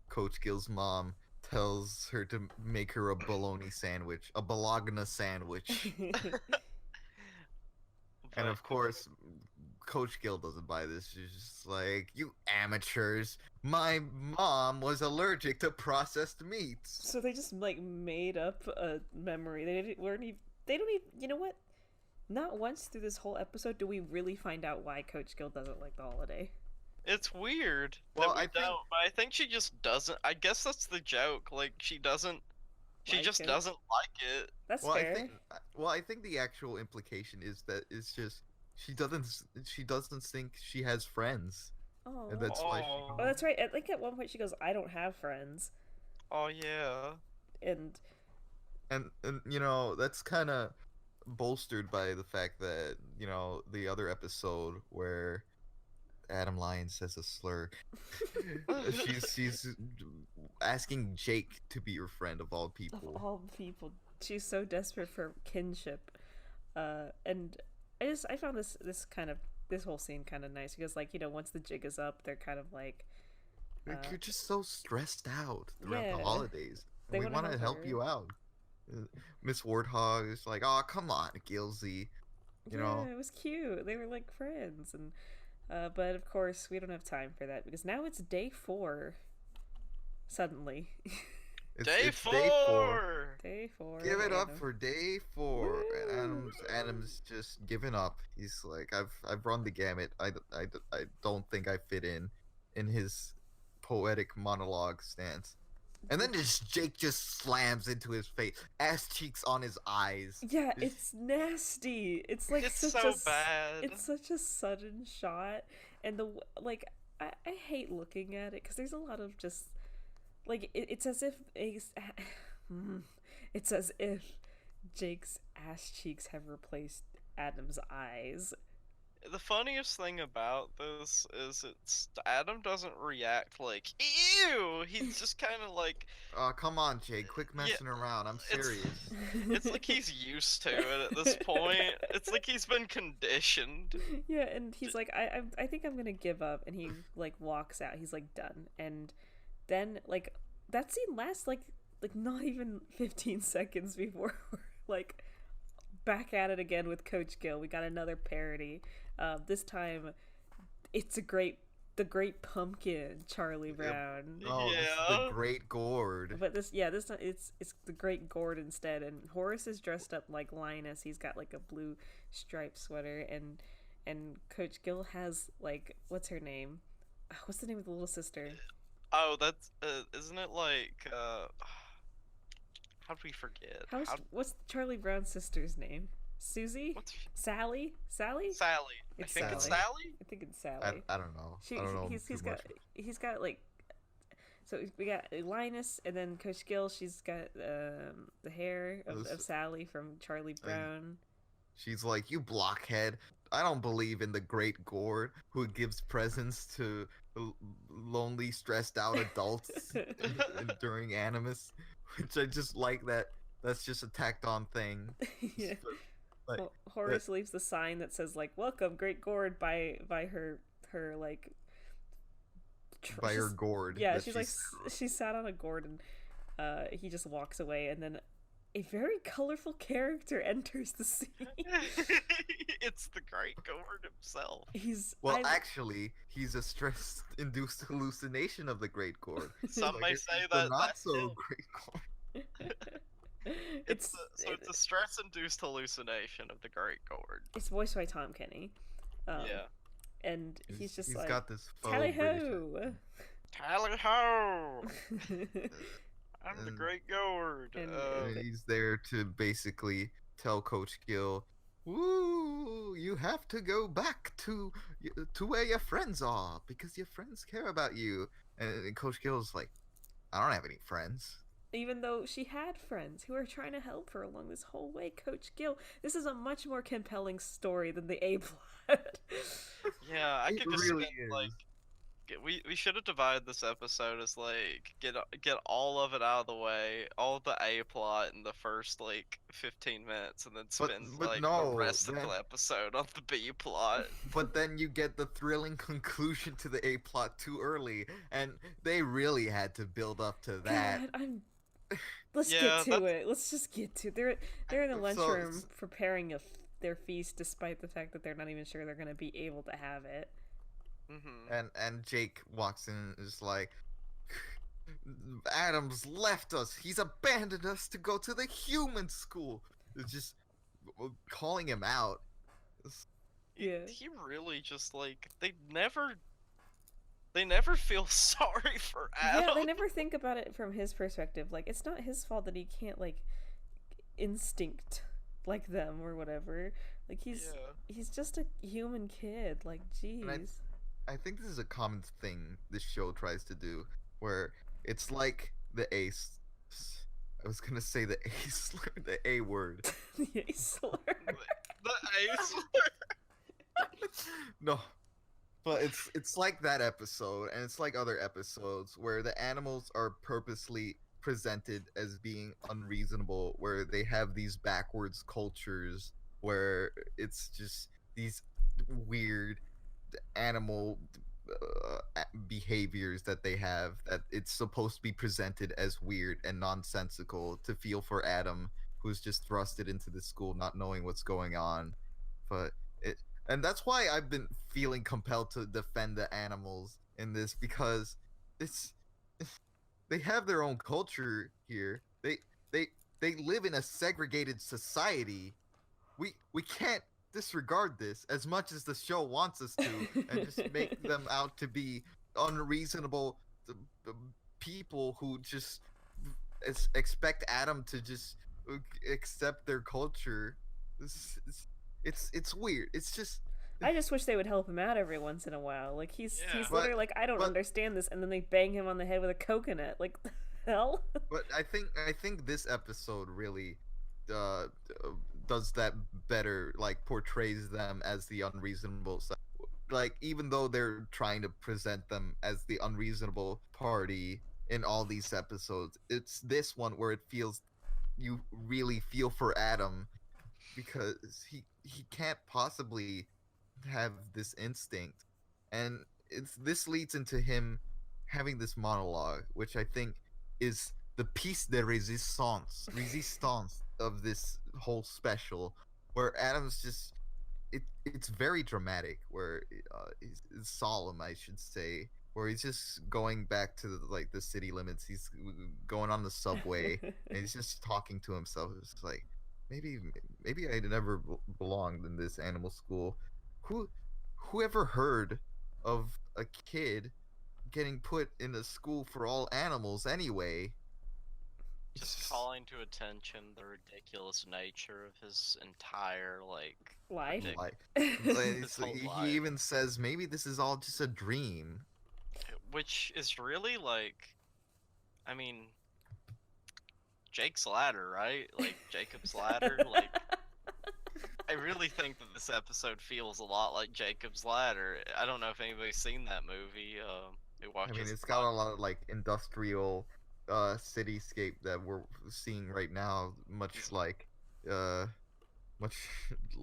Coach Gill's mom tells her to make her a bologna sandwich, a bologna sandwich. And of course, Coach Gill doesn't buy this. She's just like, you amateurs. My mom was allergic to processed meats. So they just like made up a memory. They don't even, you know what? Not once through this whole episode do we really find out why Coach Gill doesn't like the holiday. It's weird. Well, That we I think- don't, but I think she just doesn't. I guess that's the joke. Like she doesn't. She Like just it. doesn't like it. That's Well, fair. I think the actual implication is that it's just she doesn't think she has friends, and Oh, that's why she Oh, oh, that's right. I think at one point she goes, "I don't have friends," oh yeah. and and you know that's kind of bolstered by the fact that you know the other episode where Adam Lyons says a slur. She's asking Jake to be her friend of all of people. all people, she's so desperate for kinship. And I found this whole scene kind of nice because like once the jig is up, they're kind of like, Like, you're just so stressed out throughout the yeah, holidays, and they we want to want to help help her. you out. Uh, Miss Warthog is like, "Oh, come on, Gilsey," you know. Yeah, it was cute. They were like friends, and but of course we don't have time for that because now it's day 4. Suddenly, Day It's day 4. 4. day 4 Give of it up Anna. for day 4, and Woo! Adam's just giving up. He's like, I've run the gamut. I don't think I fit in his poetic monologue stance. And then just Jake just slams into his face, ass cheeks on his eyes. Yeah, it's nasty. It's like It's so bad. it's such a sudden shot, and like I hate looking at it because there's a lot of just like it's as if it's as if Jake's ass cheeks have replaced Adam's eyes. The funniest thing about this is it's Adam doesn't react like ew. He's just kind of like Come on, Jake, quit yeah. messing around. I'm It's serious. it's like he's used to it at this point. It's like he's been conditioned. Yeah, and he's like, I think I'm gonna give up, and he like walks out. He's like done, and then like that scene lasts like not even 15 seconds before we're like back at it again with Coach Gill. We got another parody. This time, it's the Great Pumpkin, Charlie Brown. Oh, this is Yeah. the Great Gourd. But this time it's the Great Gourd instead, and Horace is dressed up like Linus. He's got like a blue striped sweater, and Coach Gill has like what's her name? What's the name of the little sister? Oh, that's isn't it like how do we forget? What's Charlie Brown's sister's name? Susie? What's Sally? Sally? Sally? I It's think it's Sally. Sally. I think it's Sally. I don't know. She I don't know he's too got much. he's got like so we got Linus and then Coach Gill. She's got the hair of Sally from Charlie Brown. She's like, you blockhead. I don't believe in the Great Gourd who gives presents to lonely, stressed out adults during Animas, which I just like that. That's just a tacked on thing. Yeah. Like, Well, Horace leaves the sign that says like "Welcome, Great Gourd" by her like by her she's- gourd. Yeah, that she's like she sat on a gourd and he just walks away and then a very colorful character enters the scene. It's the Great Gourd himself. He's Well, I'm- actually, he's a stress-induced hallucination of the Great Gourd. Some may it's say the that not that's so him. Great Gourd. It's a stress-induced hallucination of the Great Gourd. it's voiced by Tom Kenny. Yeah. And he's just he's like got this faux tally British ho. Tally ho! I'm the And- Great Gourd. and- He's there to basically tell Coach Gill, "Woo! You have to go back to where your friends are because your friends care about you." And Coach Gill's like, "I don't have any friends." Even though she had friends who were trying to help her along this whole way, Coach Gill. This is a much more compelling story than the A plot. Yeah, I It could just really spend, is. like we should have divided this episode as like get all of it out of the way, all of the A plot in the first like 15 minutes, and then spend but like no, the rest of then- the episode on the B plot. But then you get the thrilling conclusion to the A plot too early, and they really had to build up to that. God, let's Yeah, get to that's- it. Let's just get to. They're in the So- lunchroom preparing their feast, despite the fact that they're not even sure they're gonna be able to have it. And Jake walks in and is like, "Adam's left us. He's abandoned us to go to the human school." It's just calling him out. Yeah. He really just like they never feel sorry for Adam. Yeah, they never think about it from his perspective. Like, it's not his fault that he can't like instinct like them or whatever. Like Yeah. he's just a human kid. Like, And jeez. I think this is a common thing this show tries to do, where it's like the ace. I was gonna say the ace, the A word. The slur. The ace. No, but it's like that episode, and it's like other episodes where the animals are purposely presented as being unreasonable, where they have these backwards cultures, where it's just these weird animal behaviors that they have, that it's supposed to be presented as weird and nonsensical to feel for Adam, who's just thrusted into the school not knowing what's going on. But it and that's why I've been feeling compelled to defend the animals in this, because it's they have their own culture here. They they live in a segregated society. We can't disregard this as much as the show wants us to, and just make them out to be unreasonable uh, people who just expect Adam to just accept their culture. It's weird. It's just I just wish they would help him out every once in a while. Like Yeah. he's but literally like, I don't but understand this, and then they bang him on the head with a coconut. Like, the hell? but I think this episode really uh does that better, like portrays them as the unreasonable side. Like, even though they're trying to present them as the unreasonable party in all these episodes, it's this one where it feels, you really feel for Adam, because he can't possibly have this instinct. And it's this leads into him having this monologue, which I think is the piece de resistance of this whole special, where Adam's just it's very dramatic, where it's solemn, I should say, where he's just going back to like the city limits. He's going on the subway, and he's just talking to himself. It's like, maybe maybe I never belonged in this animal school. Who who ever heard of a kid getting put in a school for all animals anyway? It's Just just calling to attention the ridiculous nature of his entire Life. like, his whole he life, even says maybe this is all just a dream. which is really I mean, Jake's ladder, right? Like Jacob's ladder. Like, I really think that this episode feels a lot like Jacob's Ladder. I don't know if anybody's seen that movie. Who I mean, watches? it's got a lot of like industrial cityscape that we're seeing right now, much like uh much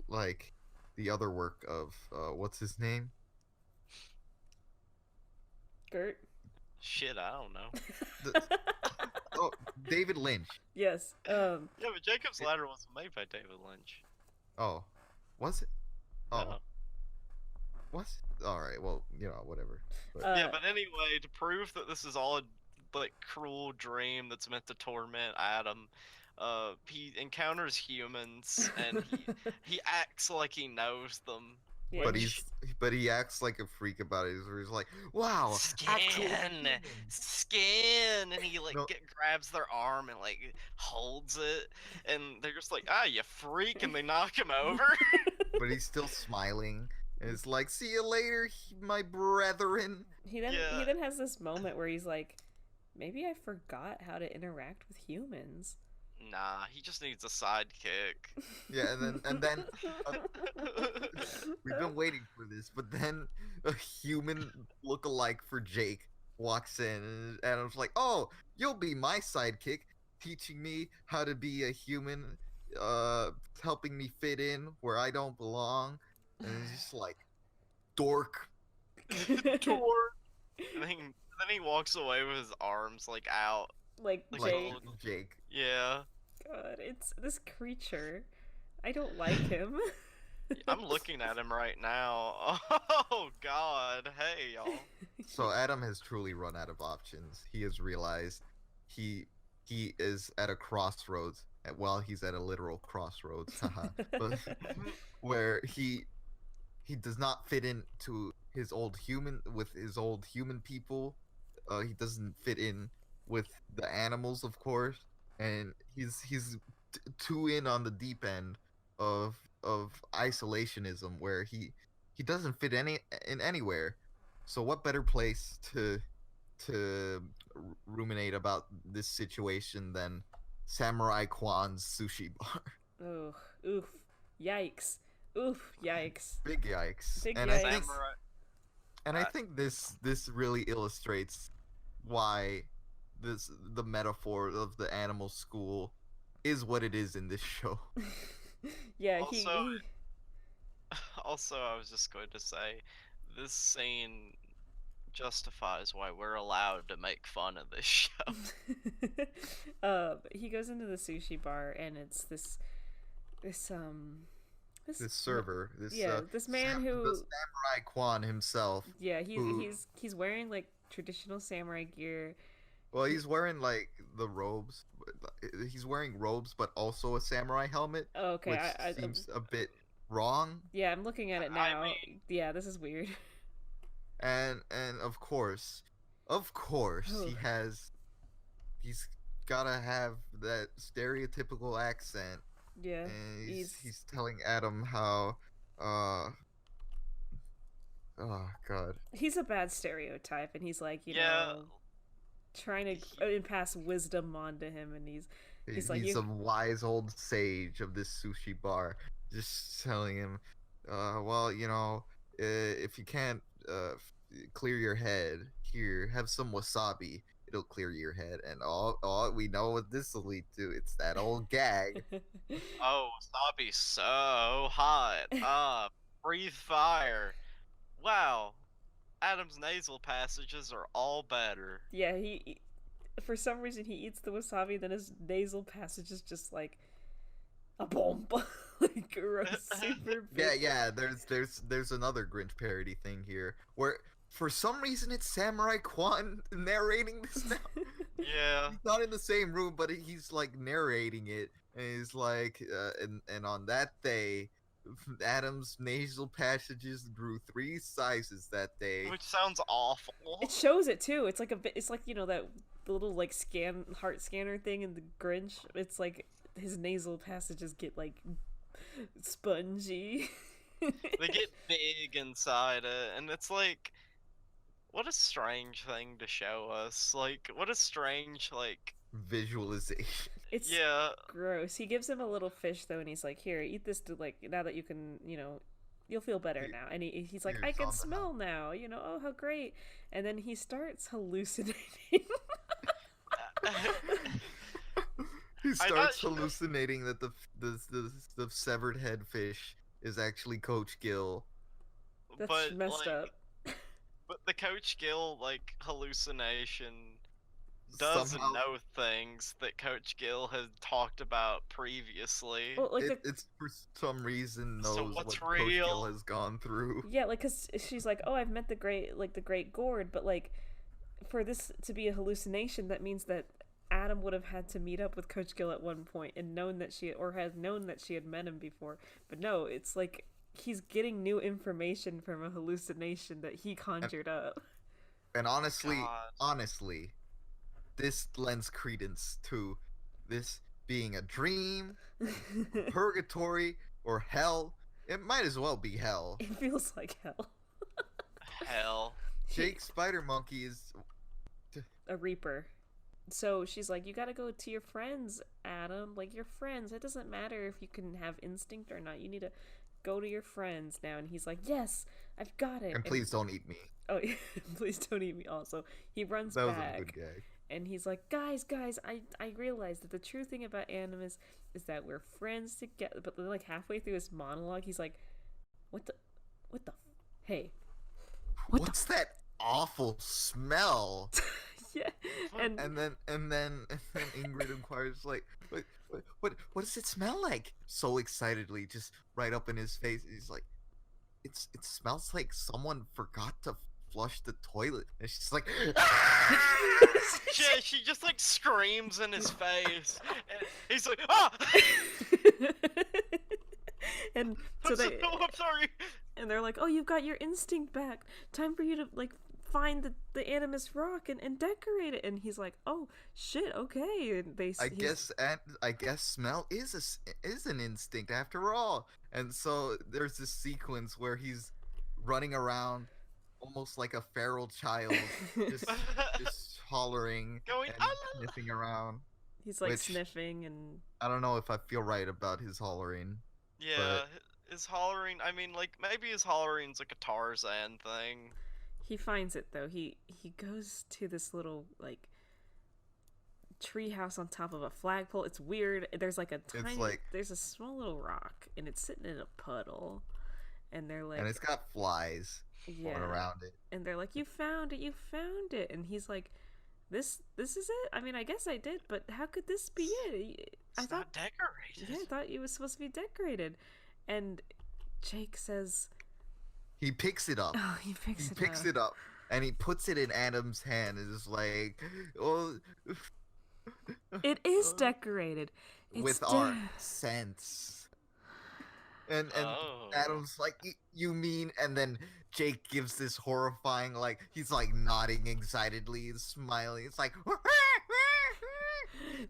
like the other work of what's his name? Gert. Shit, I don't know. The, oh, David Lynch. Yes. Yeah, but Jacob's Ladder wasn't made by David Lynch. Oh, was it? Oh, No. was all right. Well, whatever. But, Yeah, but anyway, to prove that this is all a cruel dream that's meant to torment Adam, he encounters humans and he acts like he knows them. Yeah, but he's- he acts like a freak about it. He's like, wow, actual Skin, humans." skin, and he No. grabs their arm and holds it, and they're just like, ah, you freak, and they knock him over. But he's still smiling. And it's like, see you later, my brethren. he Yeah. then has this moment where he's like, maybe I forgot how to interact with humans. Nah, he just needs a sidekick. Yeah, and then we've been waiting for this, but then a human look-alike for Jake walks in, and Adam's like, "Oh, you'll be my sidekick, teaching me how to be a human, helping me fit in where I don't belong." And he's just like, dork. Tor. And then he walks away with his arms out. Like Like Jake. a Jake. Yeah. God, it's this creature. I don't like him. I'm looking at him right now. Oh God! Hey y'all. So Adam has truly run out of options. He has realized he is at a crossroads. Well, he's at a literal crossroads, but where he does not fit into his old human people. He doesn't fit in with the animals, of course, and he's too in on the deep end of of isolationism where he doesn't fit in anywhere. So what better place to ruminate about this situation than Samurai Kwan's sushi bar? Oh, oof, yikes, oof, yikes, Big yikes. big And yikes. Uh, I think this really illustrates why the metaphor of the animal school is what it is in this show. Yeah, Also, he also, I was just going to say, this scene justifies why we're allowed to make fun of this show. he goes into the sushi bar and it's this this This server, this yeah, this man the who Samurai Kwan himself, yeah, who he's wearing like traditional samurai gear. well, he's wearing like the robes. He's wearing robes, but also a samurai helmet, Oh, okay, which seems a bit wrong. yeah, I'm looking at it I now. mean, Yeah, this is weird. And of course, Ugh. he's gotta have that stereotypical accent, Yeah, and he's he's telling Adam how, uh, oh god, he's a bad stereotype, and he's like, yeah, trying he, to pass wisdom on to him, and he's like, he's you a wise old sage of this sushi bar, just telling him, well, if you can't clear your head, here, have some wasabi. It'll clear your head, and all we know what this will lead to. It's that old gag. oh, wasabi's so hot. Breathe fire. Wow, Adam's nasal passages are all better. yeah, for some reason he eats the wasabi, then his nasal passage is just like a bomb, like gross, super Yeah, big. yeah. There's another Grinch parody thing here where for some reason it's Samurai Kwan narrating this now. Yeah, He's not in the same room, but he's like narrating it, and he's like, and on that day, Adam's nasal passages grew 3 sizes that day. which sounds awful. It shows it too. It's like it's like that the little like heart scanner thing in the Grinch. It's like his nasal passages get like spongy. They get big inside it, and it's like, what a strange thing to show us. Like, what a strange, like, Visualization. It's yeah, gross. He gives him a little fish though, and he's like, "Here, eat this to like now that you can, you'll feel better now." And he's like, "I Here's can on the smell now, Oh, how great!" And then he starts hallucinating. He I'm not starts sure. hallucinating that the severed head fish is actually Coach Gill. That's But messed like, up. but the Coach Gill like hallucination does Somehow know things that Coach Gill had talked about previously. Well, like the it's for some reason So knows what's what Coach Gill real? has gone through. yeah, like cuz she's like, "Oh, I've met the great Gord," but like for this to be a hallucination, that means that Adam would have had to meet up with Coach Gill at one point and known that had known that she had met him before. But no, it's like he's getting new information from a hallucination that he And, conjured up. and God. honestly, this lends credence to this being a dream, purgatory, or hell. It might as well be hell. It feels like hell. Hell. Jake Spider Monkey is A reaper. So she's like, "You gotta go to your friends, Adam. Like, your friends. It doesn't matter if you can have instinct or not. You need to go to your friends now." And he's like, "Yes, I've got it." and please don't eat me. Oh, please don't eat me. Also, he runs That was a back good gag. and he's like, guys, I realized that the true thing about Animus is that we're friends together." But then, like halfway through his monologue, he's like, "What the, what the, hey, what What's that awful smell? the?" Yeah, and And then Ingrid inquires like, what does it smell like? So excitedly, just right up in his face. He's like, it smells like someone forgot to flush the toilet. And she's like, "Ah!" She just like screams in his face. And he's like, ah! and so I'm sorry. they're like, "Oh, you've got your instinct back. Time for you to like find the Animus rock and decorate it. And he's like, oh shit, okay. And I guess smell is an instinct after all. And so there's this sequence where he's running around almost like a feral child, just just hollering Going, and sniffing around. he's like which sniffing and I don't know if I feel right about his hollering. yeah, his hollering. I mean, like maybe his hollering's like a Tarzan thing. he finds it though. He goes to this little like treehouse on top of a flagpole. It's weird. There's like a tiny there's a small little rock and it's sitting in a puddle. And they're like, and it's got flies going around it. And they're like, you found it. And he's like, this is it? I mean, I guess I did, but how could this be it? It's not decorated. Yeah, I thought it was supposed to be decorated. And Jake says, he picks it up. Oh, he picks it up. And he puts it in Adam's hand and is like, oh. It is decorated. With our sense. And Adam's like, you mean? And then Jake gives this horrifying, like, he's like nodding excitedly and smiling. It's like,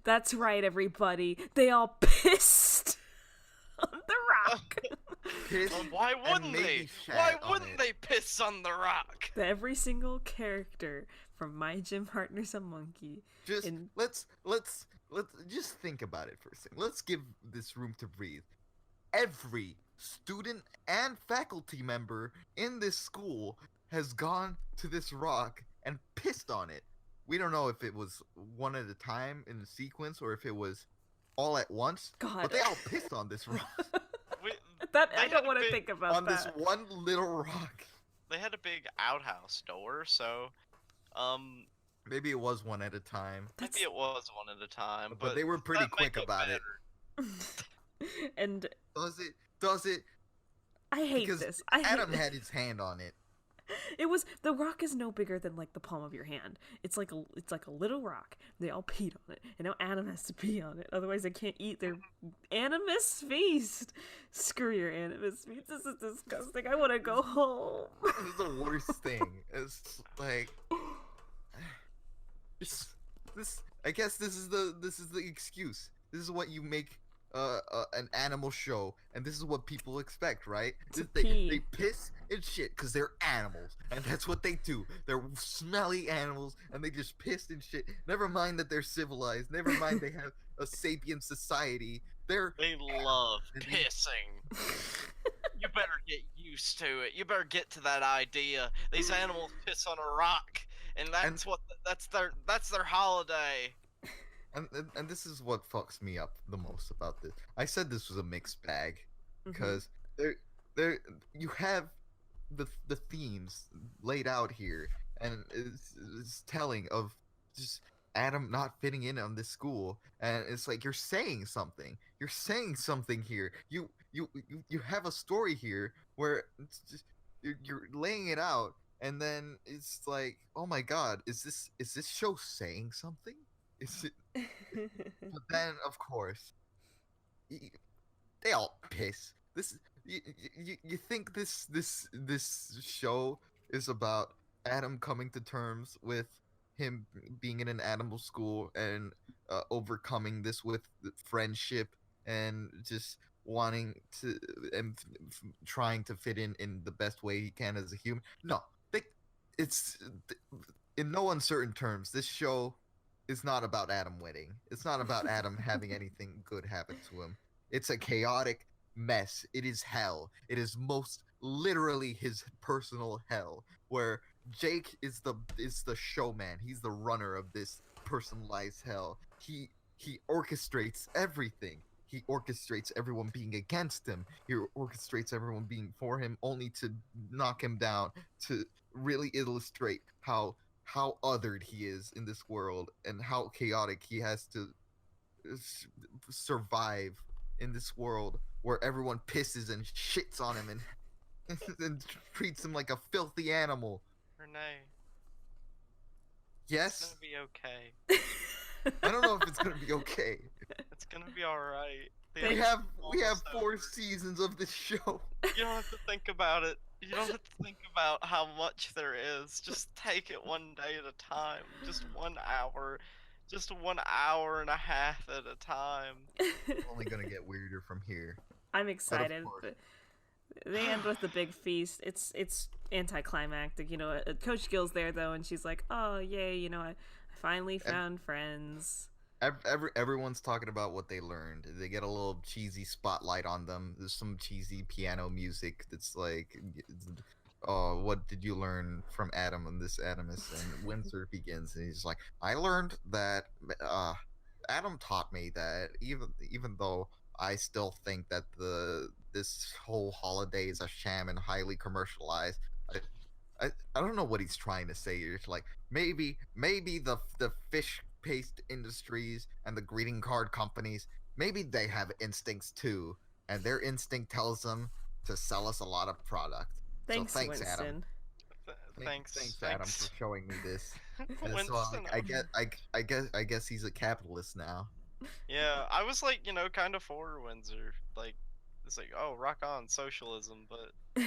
that's right, everybody. They all pissed on the rock. Why wouldn't they? Why wouldn't they piss on the rock? Every single character from My Gym Partner's a Monkey. Let's just think about it for a second. Let's give this room to breathe. Every student and faculty member in this school has gone to this rock and pissed on it. We don't know if it was one at a time in the sequence or if it was all at once. God. But they all pissed on this rock. I don't want to think about on this one little rock. They had a big outhouse door, so maybe it was one at a time. Maybe it was one at a time, but they were pretty quick about it. And does it? I hate this. Adam had his hand on it. The rock is no bigger than like the palm of your hand. It's like a little rock. They all peed on it, and now Adam has to pee on it. Otherwise, they can't eat their Animus feast. Screw your Animus feast. This is disgusting. I want to go home. This is the worst thing. It's like this. I guess this is the excuse. This is what you make an animal show, and this is what people expect, right? They piss and shit because they're animals, and that's what they do. They're smelly animals, and they just piss and shit. Never mind that they're civilized. Never mind they have a sapient society. They love pissing. You better get used to it. You better get to that idea. These animals piss on a rock, and that's their holiday. And this is what fucks me up the most about this. I said this was a mixed bag because you have the themes laid out here, and it's telling of just Adam not fitting in on this school, and it's like you're saying something here. You have a story here where it's just you're laying it out, and then it's like, oh my god, is this show saying something? Is it? But then, of course, they all piss. You think this show is about Adam coming to terms with him being in an animal school and overcoming this with friendship and just wanting to and trying to fit in the best way he can as a human? No, it's in no uncertain terms. This show is not about Adam winning. It's not about Adam having anything good happen to him. It's a chaotic mess. It is hell. It is most literally his personal hell, where Jake is the showman. He's the runner of this personalized hell. He orchestrates everything. He orchestrates everyone being against him. He orchestrates everyone being for him, only to knock him down, to really illustrate how othered he is in this world and how chaotic he has to survive in this world where everyone pisses and shits on him and treats him like a filthy animal. Renee. Yes? It's gonna be okay. I don't know if it's gonna be okay. It's gonna be alright. They- we have almost 4 over. seasons of this show. You don't have to think about it. You don't have to think about how much there is. Just take it one day at a time. Just 1 hour. Just 1 hour and a half at a time. It's only gonna get weirder from here. I'm But of excited. course, They end with the big feast. It's anticlimactic, you know. Coach Gill's there though, and she's like, "Oh yay, you know, I finally found friends." everyone's talking about what they learned. They get a little cheesy spotlight on them. There's some cheesy piano music that's like, "Oh, what did you learn from Adam and this Animus?" And Windsor begins, and he's like, "I learned that Adam taught me that even though I still think that this whole holiday is a sham and highly commercialized. I don't know what he's trying to say here. It's like maybe the fish paste industries and the greeting card companies, maybe they have instincts too, and their instinct tells them to sell us a lot of product. Thanks, So thanks, Adam. Winston. Thanks. Adam, for showing me this. And so Winston. I guess he's a capitalist now. Yeah, I was like, kind of for Windsor. Like, it's like, oh, rock on socialism, but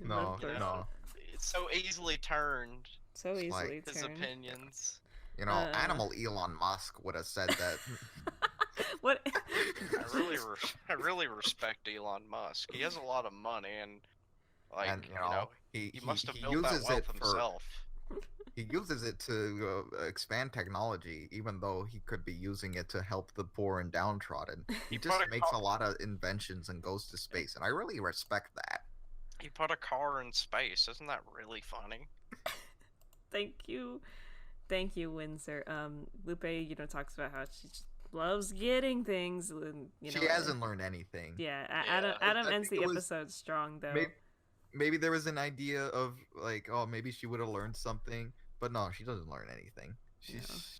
No, Of course. no. it's so easily turned. So It's like- easily His turned. opinions. Animal Elon Musk would have said that. What? I really respect Elon Musk. He has a lot of money, and like, And, he must have he built that uses wealth it for himself. he uses it to expand technology, even though he could be using it to help the poor and downtrodden. He just put a makes car- a lot of inventions and goes to space, and I really respect that. He put a car in space. Isn't that really funny? Thank you, Windsor. Lupe, talks about how she just loves getting things, and She hasn't learned anything. Yeah, Yeah. Adam I ends think the it was- episode strong though. Maybe there was an idea of like, oh, maybe she would have learned something, but no, she doesn't learn anything.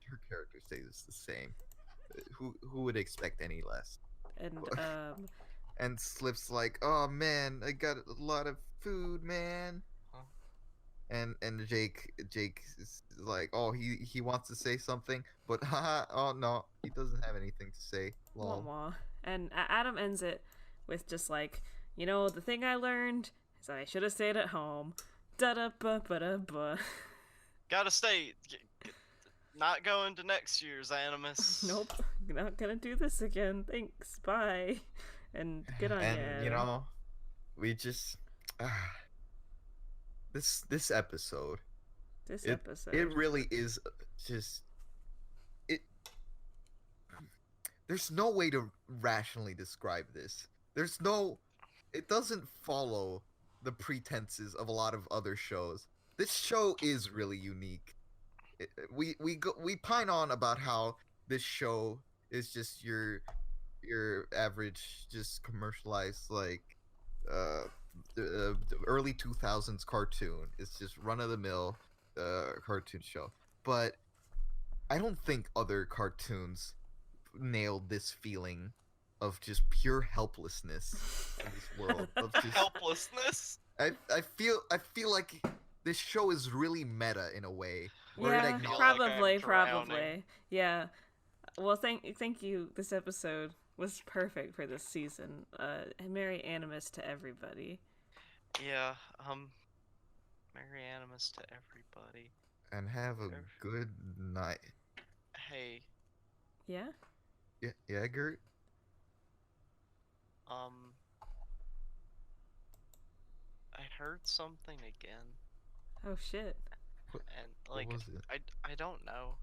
Her character stays the same. Who would expect any less? And And Slip's like, oh man, I got a lot of food, man. Huh? And Jake is like, oh, he wants to say something, but haha, oh no, he doesn't have anything to say. wah, Lol. wah. And Adam ends it with just like, the thing I learned is that I should have stayed at home. Da da ba ba da ba. Gotta stay. Not going to next year's Animus. Nope, not gonna do this again. Thanks, bye. And good on And ya. we just this episode, This it episode. it really is just it. There's no way to rationally describe this. It doesn't follow the pretenses of a lot of other shows. This show is really unique. We pine on about how this show is just your average, just commercialized, like the early 2000s cartoon. It's just run of the mill cartoon show. But I don't think other cartoons nailed this feeling of just pure helplessness in this world. Of just, Helplessness. I feel like this show is really meta in a way. Where it Yeah, acknowledges- like I'm probably. drowning. Yeah. Well, thank you. This episode was perfect for this season. Merry Animus to everybody. Yeah. Merry Animus to everybody. and have a good night. Hey. Yeah. Yeah, Gert. I heard something again, Oh shit. and What like was it? I don't know.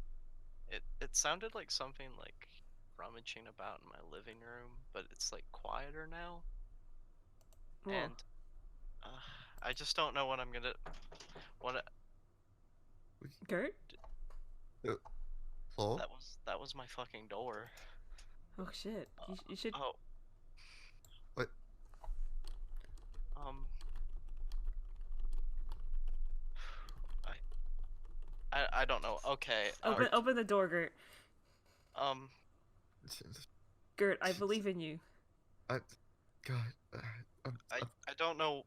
It sounded like something like rummaging about in my living room, but it's like quieter now, Oh. and I just don't know what I'm gonna what Gert? Hello? that was my fucking door. Oh shit. You should. Oh. What? I don't know. Okay. Open the door, Gert. Um. Gert, I believe in you. God. I don't know.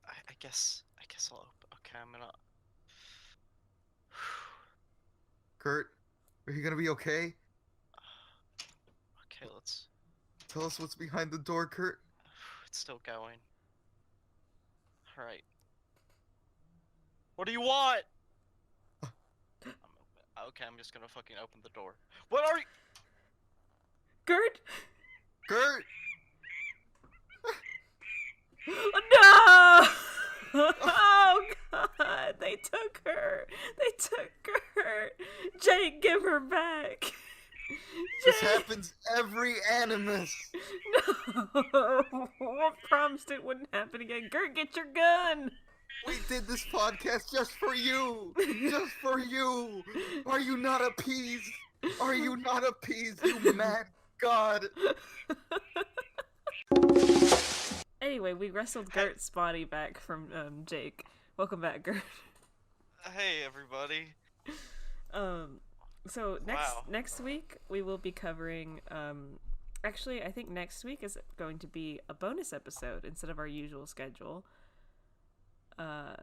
I guess I'll open. Okay, I'm gonna. Gert, are you gonna be okay? Okay, let's. Tell us what's behind the door, Kurt. It's still going. Alright. What do you want? Okay, I'm just gonna fucking open the door. What are you? Gert? Kurt! No! Oh god, they took her. They took her. Jake, give her back. This Jake. happens every Animus. No. I promised it wouldn't happen again. Gert, get your gun. We did this podcast just for you. Just for you. Are you not appeased? Are you not appeased, you mad god? Anyway, we wrestled Gert's body back from Jake. Welcome back, Gert. Hey, everybody. So Wow. next week we will be covering actually I think next week is going to be a bonus episode instead of our usual schedule. Yeah,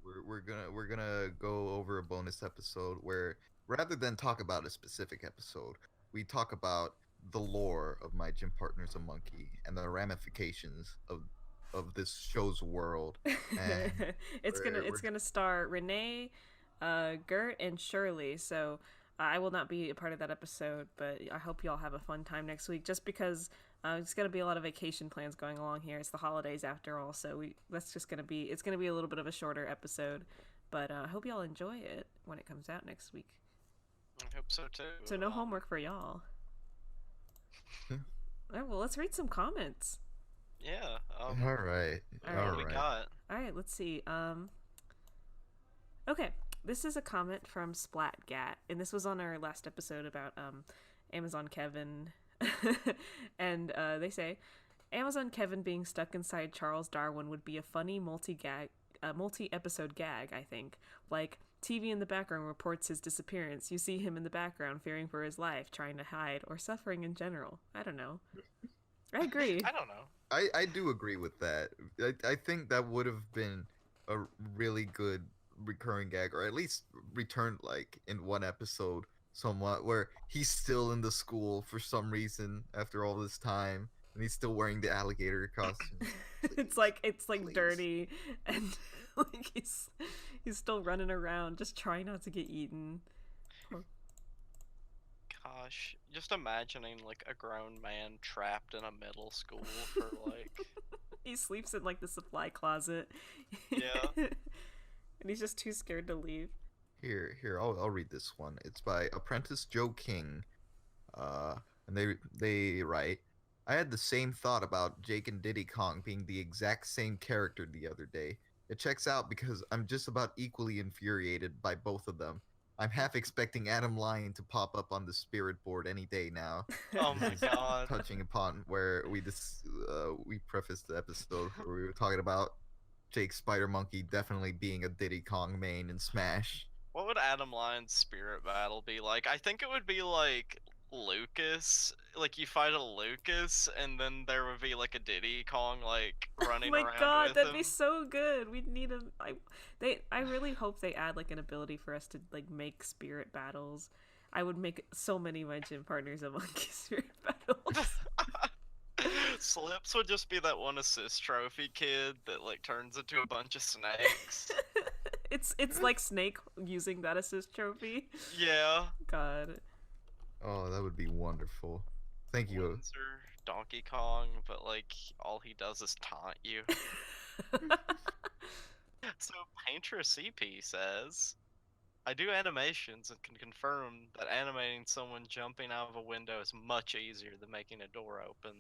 we're gonna go over a bonus episode where rather than talk about a specific episode, we talk about the lore of My Gym Partner's a Monkey and the ramifications of this show's world. And it's gonna star Renee, Gert, and Shirley. So I will not be a part of that episode, but I hope y'all have a fun time next week. Just because it's gonna be a lot of vacation plans going along here. It's the holidays after all, so it's gonna be a little bit of a shorter episode. But I hope y'all enjoy it when it comes out next week. I hope so too. So no homework for y'all. All right, well, let's read some comments. Yeah. all right, What we got? All right, let's see. Okay, this is a comment from Splatgat, and this was on our last episode about Amazon Kevin, and they say Amazon Kevin being stuck inside Charles Darwin would be a funny multi-episode gag. I think, like, TV in the background reports his disappearance. You see him in the background fearing for his life, trying to hide, or suffering in general. I don't know. I agree. I don't know. I do agree with that. I think that would have been a really good recurring gag, or at least returned like in one episode somewhat, where he's still in the school for some reason after all this time, and he's still wearing the alligator costume. It's like please. dirty, and like he's still running around just trying not to get eaten. Gosh, just imagining like a grown man trapped in a middle school for like. He sleeps in like the supply closet. Yeah. And he's just too scared to leave. Here, I'll read this one. It's by Apprentice Joe King, and they write, I had the same thought about Jake and Diddy Kong being the exact same character the other day. It checks out because I'm just about equally infuriated by both of them. I'm half expecting Adam Lyon to pop up on the spirit board any day now. Oh my This is god. touching upon where we prefaced the episode where we were talking about Jake Spider Monkey definitely being a Diddy Kong main in Smash. What would Adam Lyon's spirit battle be like? I think it would be like Lucas. Like you fight a Lucas, and then there would be like a Diddy Kong like running Oh my around god, with that'd him. be so good. We'd need a. I really hope they add like an ability for us to like make spirit battles. I would make so many of my gym partners a monkey spirit battles. Slips would just be that one assist trophy kid that like turns into a bunch of snakes. It's like Snake using that assist trophy. Yeah. God. Oh, that would be wonderful. Thank you. Windsor, Donkey Kong, but like all he does is taunt you. So Painter CP says, I do animations and can confirm that animating someone jumping out of a window is much easier than making a door open.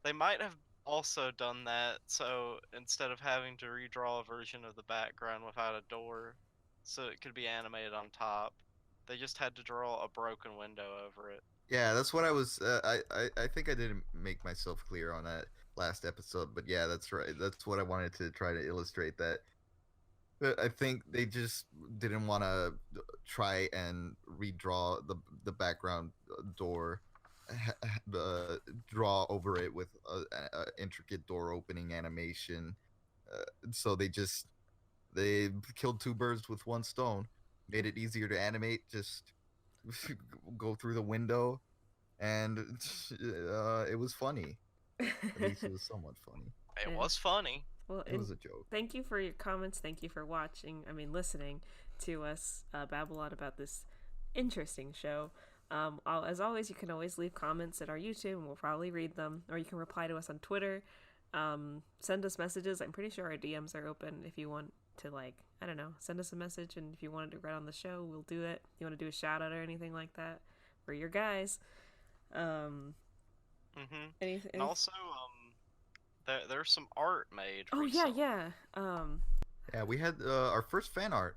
They might have also done that so instead of having to redraw a version of the background without a door so it could be animated on top, they just had to draw a broken window over it. Yeah, that's what I was. I think I didn't make myself clear on that last episode, but yeah, that's right. That's what I wanted to try to illustrate. That I think they just didn't want to try and redraw the background door, draw over it with a intricate door opening animation. So they killed two birds with one stone. Made it easier to animate. Just go through the window, and it was funny. At least it was somewhat funny. It Yeah. was funny. Well, It was a joke. thank you for your comments. Thank you for listening to us babble on about this interesting show. As always, you can always leave comments at our YouTube, and we'll probably read them. Or you can reply to us on Twitter. Send us messages. I'm pretty sure our DMs are open if you want to, like, I don't know, send us a message. And if you wanted to read on the show, we'll do it. If you want to do a shout out or anything like that, we're your guys. Anything? And also, there's some art made. Oh recently. yeah. Yeah, we had our first fan art.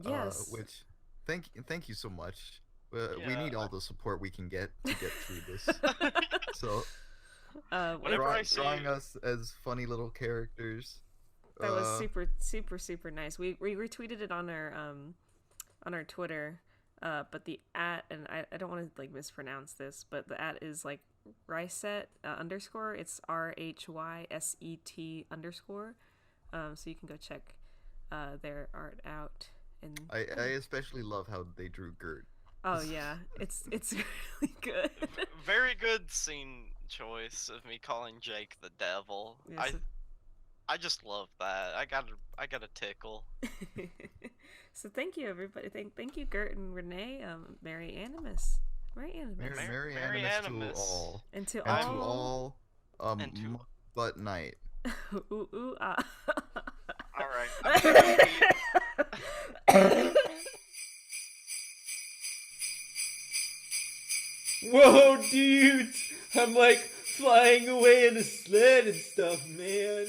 Yes. Which, thank you so much. We Yeah. need all the support we can get to get through this. So, Whenever I see drawing us as funny little characters. that was super nice. We retweeted it on our Twitter. But the @ and I don't want to like mispronounce this, but the @ is like Ryset underscore. It's RHYSET underscore. So you can go check their art out. And I especially love how they drew Gert. oh yeah, it's really good. Very good scene choice of me calling Jake the devil. Yes. I just love that. I got a tickle. So thank you everybody. Thank you Gert and Renee. Merry Animas. Merry Animas. Merry Merry Animus to Animus. all. And to And to all. all, And to- but night. Ooh ooh ah. All right. I'm gonna be- Whoa, dude! I'm like flying away in a sled and stuff, man.